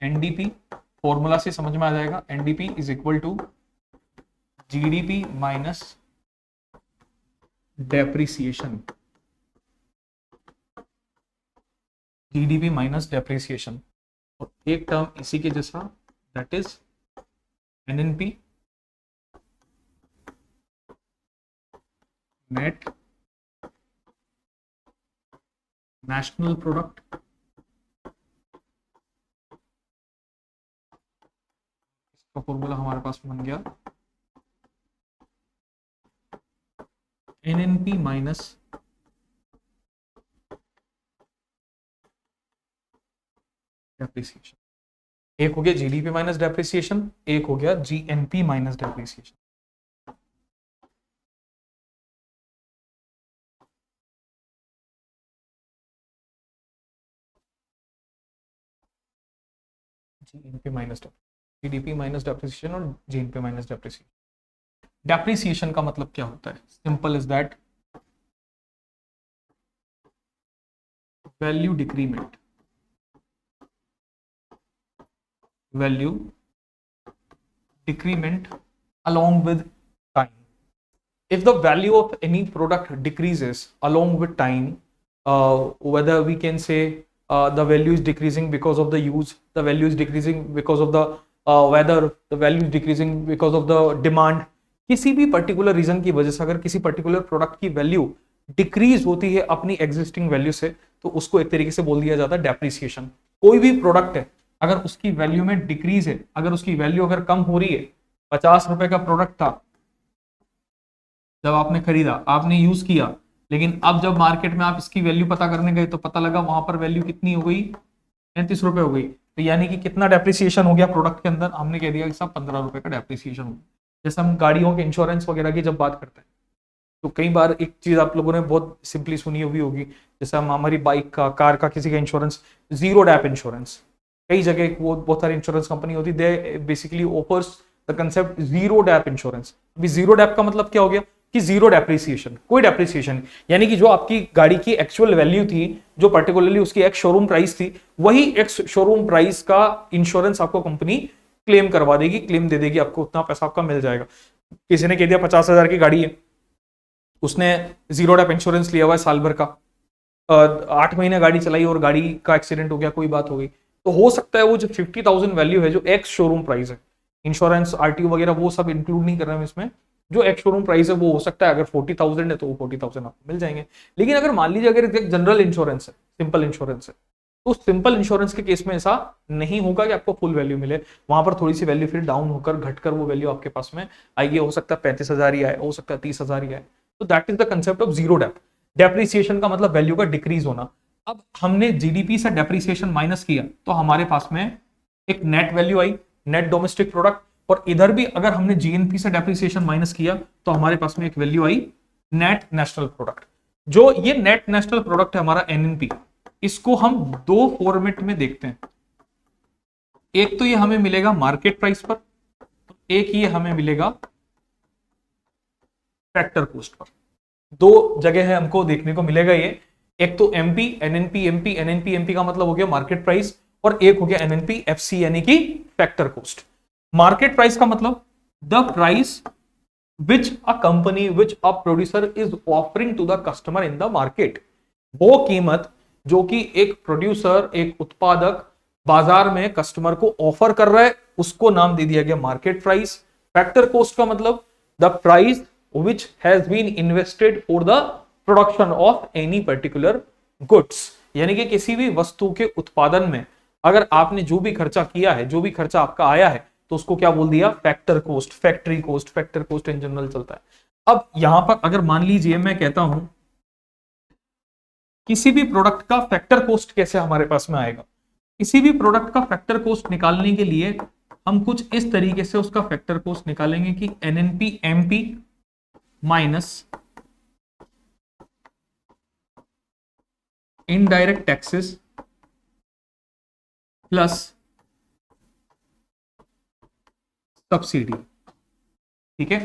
एनडीपी फॉर्मूला से समझ में आ जाएगा, NDP is equal to GDP minus depreciation, GDP minus depreciation. और एक टर्म इसी के जैसा that is NNP, net national product, इसका फॉर्मूला हमारे पास बन गया एनएनपी माइनस डेप्रिसिएशन। एक हो गया जीडीपी माइनस डेप्रिसिएशन, एक हो गया GNP minus depreciation. GNP minus GDP minus depreciation और जीएनपी माइनस डेप्रिसिएशन। डेप्रिसिएशन का मतलब क्या होता है, simple is that value decrement, value decrement along with time. If the value of any product decreases along with time, whether we can say the value is decreasing because of the use, the value is decreasing because of the weather, the value is decreasing because of the demand, किसी भी पर्टिकुलर रीजन की वजह से अगर किसी पर्टिकुलर प्रोडक्ट की वैल्यू डिक्रीज होती है अपनी एग्जिस्टिंग वैल्यू से, तो उसको एक तरीके से बोल दिया जाता है डेप्रिसिएशन। कोई भी प्रोडक्ट है अगर उसकी वैल्यू में डिक्रीज है, अगर उसकी वैल्यू अगर कम हो रही है, 50 रुपए का प्रोडक्ट था जब आपने खरीदा, आपने यूज किया, लेकिन अब जब मार्केट में आप इसकी वैल्यू पता करने गए तो पता लगा वहां पर वैल्यू कितनी हो गई, 35 रुपए हो गई। तो यानी कि कितना डेप्रिसिएशन हो गया प्रोडक्ट के अंदर, हमने कह दिया कि सब 15 रुपए का डेप्रिसिएशन हो गया। जैसे हम गाड़ियों के इंश्योरेंस वगैरह की जब बात करते हैं तो कई बार एक चीज आप लोगों ने बहुत सिंपली सुनी हुई होगी, जैसे हम हमारी बाइक का, कार का, किसी का इंश्योरेंस, जीरो डैप इंश्योरेंस, कई जगह वो बहुत सारी इंश्योरेंस कंपनी होती है, they basically offers the concept zero dep insurance. अभी जीरो डैप का मतलब क्या हो गया कि जीरो डेप्रिसिएशन, कोई डेप्रिसिएशन, यानी कि जो आपकी गाड़ी की एक्चुअल वैल्यू थी, जो पर्टिकुलरली उसकी एक शोरूम प्राइस थी, वही एक शोरूम प्राइस का इंश्योरेंस आपको कंपनी क्लेम करवा देगी, क्लेम दे देगी आपको, उतना पैसा आपका मिल जाएगा। किसी ने कह दिया 50,000 की गाड़ी है, उसने जीरो डैप इंश्योरेंस लिया हुआ है साल भर का, 8 महीने गाड़ी चलाई और गाड़ी का एक्सीडेंट हो गया, कोई बात हो गई, तो हो सकता है वो जो 50,000 वैल्यू है, जो एक्स शोरूम प्राइस है, इंश्योरेंस आरटीओ वगैरह वो सब इंक्लूड नहीं कर रहे हैं इसमें, जो एक्स शोरूम प्राइस है वो हो सकता है अगर 40,000 है तो वो 40,000 आपको मिल जाएंगे। लेकिन अगर मान लीजिए अगर जनरल इंश्योरेंस है, सिंपल इंश्योरेंस है, तो सिंपल इंश्योरेंस के केस में ऐसा नहीं होगा कि आपको फुल वैल्यू मिले, वहां पर थोड़ी सी वैल्यू फिर डाउन होकर घटकर वो वैल्यू आपके पास में आएगी। हो सकता है 35,000 ही आए, हो सकता है 30,000 ही आए। तो that is the concept of zero dep. Depreciation का मतलब वैल्यू का डिक्रीज होना। अब हमने जीडीपी से डेप्रिसिएशन माइनस किया तो हमारे पास में एक नेट वैल्यू आई, नेट डोमेस्टिक प्रोडक्ट, और इधर भी अगर हमने जीएनपी से डेप्रिसिएशन माइनस किया तो हमारे पास में एक वैल्यू आई नेट नेशनल प्रोडक्ट। जो ये नेट नेशनल प्रोडक्ट है हमारा एनएनपी, इसको हम दो फॉर्मेट में देखते हैं। एक तो ये हमें मिलेगा मार्केट प्राइस पर, एक ये हमें मिलेगा फैक्टर कॉस्ट पर। दो जगह है हमको देखने को मिलेगा ये। एक तो MP NNP MP NNP MP का मतलब हो गया मार्केट प्राइस, और एक हो गया एनएनपी एफसी यानी कि फैक्टर कॉस्ट। मार्केट प्राइस का मतलब the price which a company which a producer is offering to the customer in the market. वो कीमत जो कि एक प्रोड्यूसर, एक उत्पादक बाजार में कस्टमर को ऑफर कर रहा है, उसको नाम दे दिया गया मार्केट प्राइस। फैक्टर कॉस्ट का मतलब the price which has been invested for the production of any particular goods, यानी कि किसी भी वस्तु के उत्पादन में अगर आपने जो भी खर्चा किया है, जो भी खर्चा आपका आया है, तो उसको क्या बोल दिया, factor cost, factory cost, factor cost in general चलता है। अब यहां पर अगर मान लीजिए मैं कहता हूं किसी भी प्रोडक्ट का फैक्टर कॉस्ट कैसे हमारे पास में आएगा, किसी भी प्रोडक्ट का फैक्टर कॉस्ट निकालने के लिए हम कुछ इस तरीके से उसका फैक्टर कॉस्ट निकालेंगे कि NNP MP minus indirect taxes plus subsidy. ठीक है,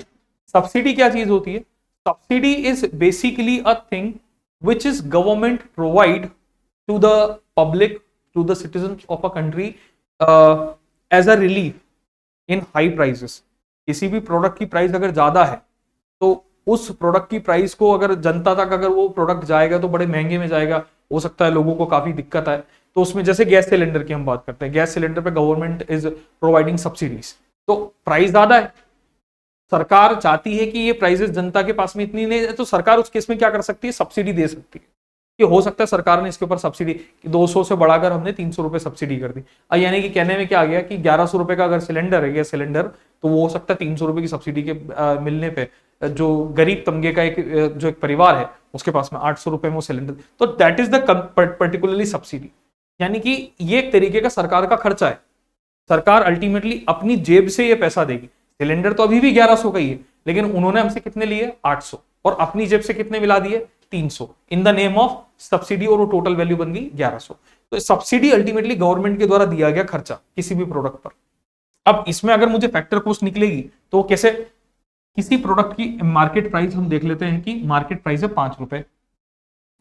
सब्सिडी क्या चीज होती है? Subsidy is basically a thing which is government provide to the public, to the citizen of a country as a relief in high prices. किसी भी प्रोडक्ट की प्राइस अगर ज्यादा है तो उस प्रोडक्ट की प्राइस को अगर जनता तक अगर वो प्रोडक्ट जाएगा तो बड़े महंगे में जाएगा, हो सकता है लोगों को काफी दिक्कत आए। तो उसमें जैसे गैस सिलेंडर की हम बात करते हैं, गैस सिलेंडर पे गवर्नमेंट इज प्रोवाइडिंग सब्सिडीज, तो प्राइस ज्यादा है, सरकार चाहती है कि ये प्राइसेस जनता के पास में इतनी नहीं है, तो सरकार उस केस में क्या कर सकती है, सब्सिडी दे सकती है। कि हो सकता है सरकार ने इसके ऊपर सब्सिडी 200 से बढ़ाकर हमने 300 रुपए सब्सिडी कर दी। यानी कि कहने में क्या आ गया कि 1100 रुपए का अगर सिलेंडर है, गैस सिलेंडर, तो वो हो सकता है 300 रुपए की सब्सिडी के मिलने पे जो गरीब तबके का जो एक परिवार है उसके पास में 800 रुपए में वो सिलेंडर, तो that is the particularly subsidy. यानी कि ये एक तरीके का सरकार का खर्चा है, सरकार अल्टीमेटली अपनी जेब से ये पैसा देगी। सिलेंडर तो अभी भी 1100 का ही है, लेकिन उन्होंने हमसे कितने लिए, 800, और अपनी जेब से कितने मिला दिए, 300, in the name of subsidy, और वो टोटल वैल्यू बन गई 1100। तो सब्सिडी अल्टीमेटली गवर्नमेंट के द्वारा दिया गया खर्चा किसी भी प्रोडक्ट पर। अब इसमें अगर मुझे फैक्टर कॉस्ट निकलेगी तो कैसे, किसी प्रोडक्ट की मार्केट प्राइस हम देख लेते हैं कि मार्केट प्राइस है 5 रुपए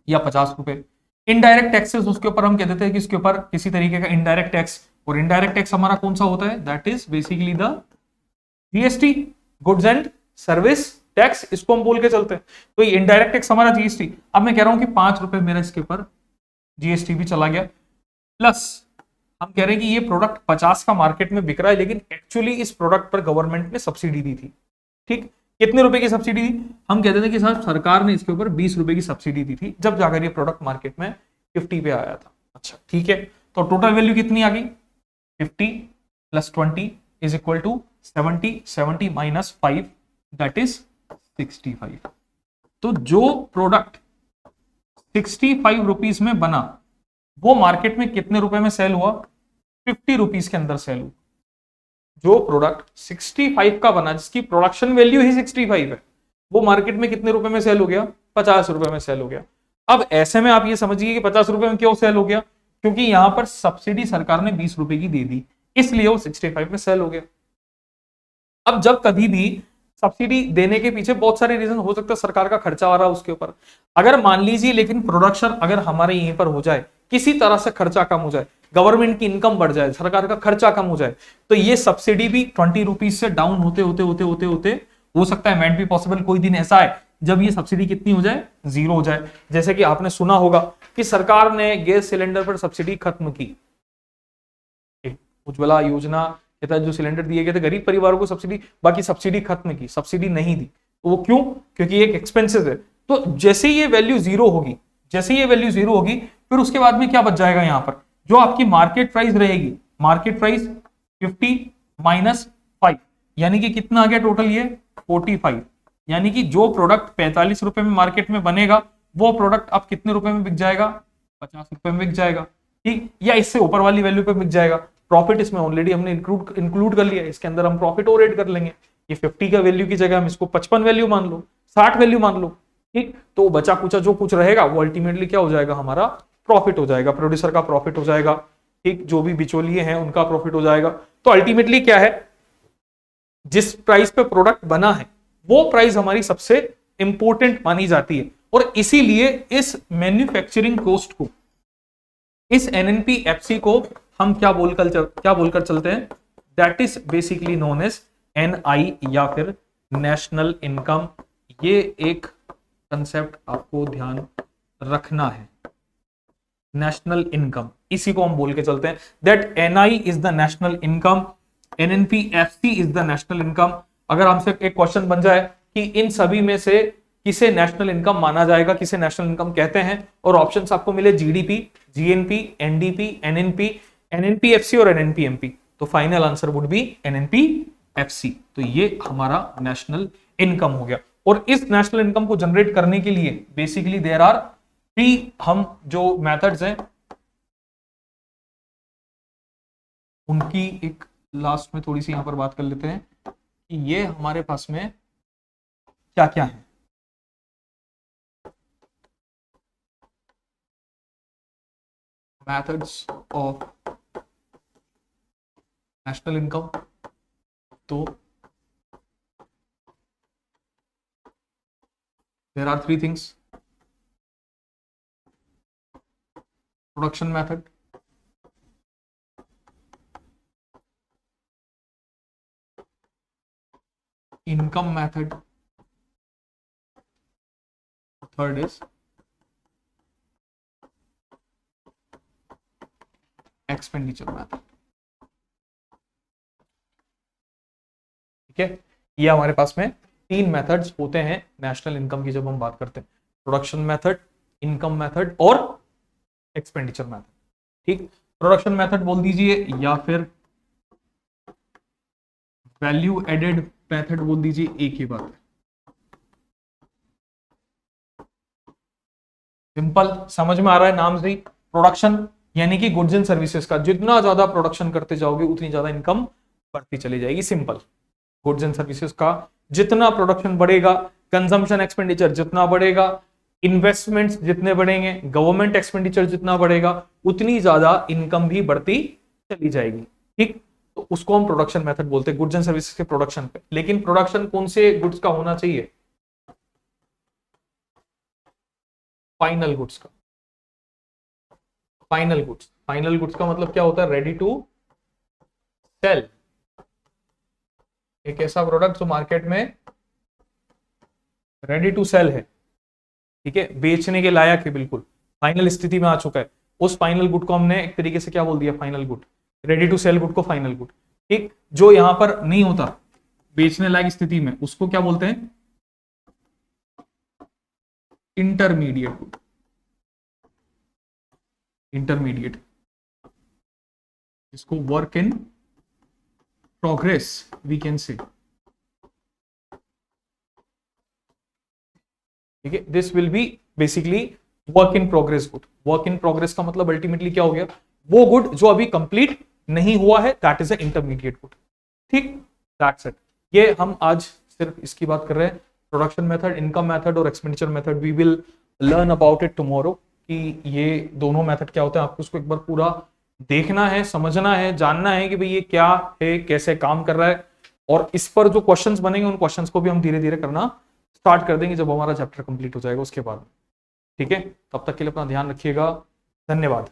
या 50 रुपए। इनडायरेक्ट टैक्सेस उसके ऊपर हम कह देते हैं कि इसके ऊपर किसी तरीके का इनडायरेक्ट टैक्स, और इनडायरेक्ट टैक्स हमारा कौन सा होता है, that is basically the GST, goods and service tax, इसको हम बोल के चलते हैं। तो ये इनडायरेक्ट टैक्स हमारा जीएसटी। अब मैं कह रहा हूं कि 5 रुपए मेरा इसके ऊपर जीएसटी भी चला गया, प्लस हम कह रहे हैं कि ये प्रोडक्ट 50 का मार्केट में बिक रहा है, लेकिन एक्चुअली इस प्रोडक्ट पर गवर्नमेंट ने सब्सिडी दी थी। ठीक, कितने रुपए की सब्सिडी दी, हम कहते थे कि साहब सरकार ने इसके ऊपर 20 रुपए की सब्सिडी दी थी, जब जाकर ये प्रोडक्ट मार्केट में 50 पे आया था। अच्छा ठीक है, तो टोटल वैल्यू कितनी आ गई, 50 plus 20 is equal to 70, 70 minus 5 that is 65। तो जो प्रोडक्ट 65 रुपीज में बना वो मार्केट में कितने रुपए में सेल हुआ, 50 रुपीज के अंदर सेल हुआ। जो प्रोडक्ट 65 का बना, जिसकी प्रोडक्शन वैल्यू ही 65 है, वो मार्केट में कितने रुपए में सेल हो गया, 50 रुपए में सेल हो गया। अब ऐसे में आप ये समझिए कि 50 रुपए में क्यों सेल हो गया, क्योंकि यहां पर सब्सिडी सरकार ने 20 रुपए की दे दी, इसलिए वो 65 में सेल हो गया। अब जब कभी भी सब्सिडी देने के पीछे बहुत सारे रीजन हो सकता है, सरकार का खर्चा आ रहा है उसके ऊपर, अगर मान लीजिए लेकिन प्रोडक्शन अगर हमारे यहीं पर हो जाए, किसी तरह से खर्चा कम हो जाए, गवर्नमेंट की इनकम बढ़ जाए, सरकार का खर्चा कम हो जाए, तो ये सब्सिडी भी 20 रुपीज से डाउन होते होते होते होते होते हो सकता है मैट भी पॉसिबल कोई दिन ऐसा है जब ये सब्सिडी कितनी हो जाए, 0 हो जाए। जैसे कि आपने सुना होगा कि सरकार ने गैस सिलेंडर पर सब्सिडी खत्म की, उज्ज्वला योजना के तहत जो सिलेंडर दिए गए थे गरीब परिवारों को सब्सिडी, बाकी सब्सिडी खत्म की, सब्सिडी नहीं दी। तो वो क्यों, क्योंकि एक एक्सपेंसेस है। तो जैसे ये वैल्यू 0 होगी, जैसे ये वैल्यू 0 होगी, फिर उसके बाद में क्या बच जाएगा, यहाँ पर जो आपकी मार्केट प्राइस रहेगी, मार्केट प्राइस 50 माइनस 5, यानी कि कितना आ गया टोटल, ये 45। यानी कि जो प्रोडक्ट 45 रुपए में मार्केट में बनेगा, वो प्रोडक्ट आप कितने रुपए में बिक जाएगा, 50 रुपए में बिक जाएगा, ठीक, या इससे ऊपर वाली वैल्यू पे बिक जाएगा। प्रॉफिट इसमें ऑलरेडी हमने इंक्लूड कर लिया, इसके अंदर हम प्रॉफिट और ऐड कर लेंगे। ये 50 का वैल्यू की जगह हम इसको 55 वैल्यू मान लो, 60 वैल्यू मान लो, ठीक। तो बचा कुचा जो कुछ रहेगा वो अल्टीमेटली क्या हो जाएगा, हमारा प्रॉफिट हो जाएगा, प्रोड्यूसर का प्रॉफिट हो जाएगा, ठीक, जो भी बिचौलिए हैं उनका प्रॉफिट हो जाएगा। तो अल्टीमेटली क्या है, जिस प्राइस पे प्रोडक्ट बना है वो प्राइस हमारी सबसे इंपॉर्टेंट मानी जाती है, और इसीलिए इस मैन्युफैक्चरिंग कॉस्ट को, इस एनएनपीएफसी को हम क्या बोलकर चलते हैं, that is basically known as NI या फिर नेशनल इनकम। ये एक कंसेप्ट आपको ध्यान रखना है, नेशनल इनकम, इसी को हम बोल के चलते हैं that NI is the national income, NNPFC is the national income. अगर हमसे एक क्वेश्चन बन जाए कि इन सभी में से किसे नेशनल इनकम माना जाएगा, किसे नेशनल इनकम कहते हैं, और ऑप्शंस आपको मिले जीडीपी, जीएनपी, एनडीपी, एनएनपी, एनएनपीएफसी और एनएनपीएमपी, तो फाइनल आंसर वुड बी एनएनपीएफसी। तो ये हमारा नेशनल इनकम हो गया। और इस नेशनल इनकम को जनरेट करने के लिए बेसिकली देयर आर 3, हम जो मेथड्स हैं उनकी एक लास्ट में थोड़ी सी यहां पर बात कर लेते हैं कि ये हमारे पास में क्या क्या है। मेथड्स ऑफ नेशनल इनकम, तो there are 3 things, production method, income method, third is expenditure method. ठीक है, ये हमारे पास में 3 मेथड्स होते हैं नेशनल इनकम की जब हम बात करते हैं, प्रोडक्शन मेथड, इनकम मेथड और एक्सपेंडिचर मेथड। ठीक, प्रोडक्शन मेथड बोल दीजिए या फिर वैल्यू एडेड मेथड बोल दीजिए, एक ही बात है, सिंपल, समझ में आ रहा है नाम से ही। प्रोडक्शन यानी कि गुड्स एंड सर्विसेज का जितना ज्यादा प्रोडक्शन करते जाओगे उतनी ज्यादा इनकम बढ़ती चली जाएगी, सिंपल। गुड्स एंड सर्विसेज का जितना प्रोडक्शन बढ़ेगा, कंजम्पशन एक्सपेंडिचर जितना बढ़ेगा, इन्वेस्टमेंट्स जितने बढ़ेंगे, गवर्नमेंट एक्सपेंडिचर जितना बढ़ेगा, उतनी ज्यादा इनकम भी बढ़ती चली जाएगी। ठीक, तो उसको हम प्रोडक्शन मेथड बोलते हैं, गुड्स एंड सर्विसेज के प्रोडक्शन पे। लेकिन प्रोडक्शन कौन से गुड्स का होना चाहिए, फाइनल गुड्स का। फाइनल गुड्स, फाइनल गुड्स का मतलब क्या होता है, रेडी टू सेल, एक ऐसा प्रोडक्ट जो मार्केट में रेडी टू सेल है, ठीक है, बेचने के लायक है, बिल्कुल फाइनल स्थिति में आ चुका है। उस फाइनल गुड को हमने एक तरीके से क्या बोल दिया, final good, ready to sell good को फाइनल गुड। ठीक, जो यहां पर नहीं होता बेचने लायक स्थिति में, उसको क्या बोलते हैं, इंटरमीडिएट गुड, इंटरमीडिएट, इसको work in progress we can say. ठीक है, this will be basically work in progress good. Work in progress का मतलब अल्टीमेटली क्या हो गया, वो गुड जो अभी कंप्लीट नहीं हुआ है, that is a intermediate good. ठीक, दैट्स इट। ये हम आज सिर्फ इसकी बात कर रहे हैं, प्रोडक्शन मेथड, इनकम मेथड और expenditure method. We will learn about it tomorrow कि ये दोनों मेथड क्या होते हैं। आपको उसको एक बार पूरा देखना है, समझना है, जानना है कि भाई ये क्या है, कैसे काम कर रहा है, और इस पर जो क्वेश्चंस बनेंगे उन क्वेश्चंस को भी हम धीरे धीरे करना स्टार्ट कर देंगे जब हमारा चैप्टर कंप्लीट हो जाएगा उसके बाद। ठीक है, तब तक के लिए अपना ध्यान रखिएगा, धन्यवाद।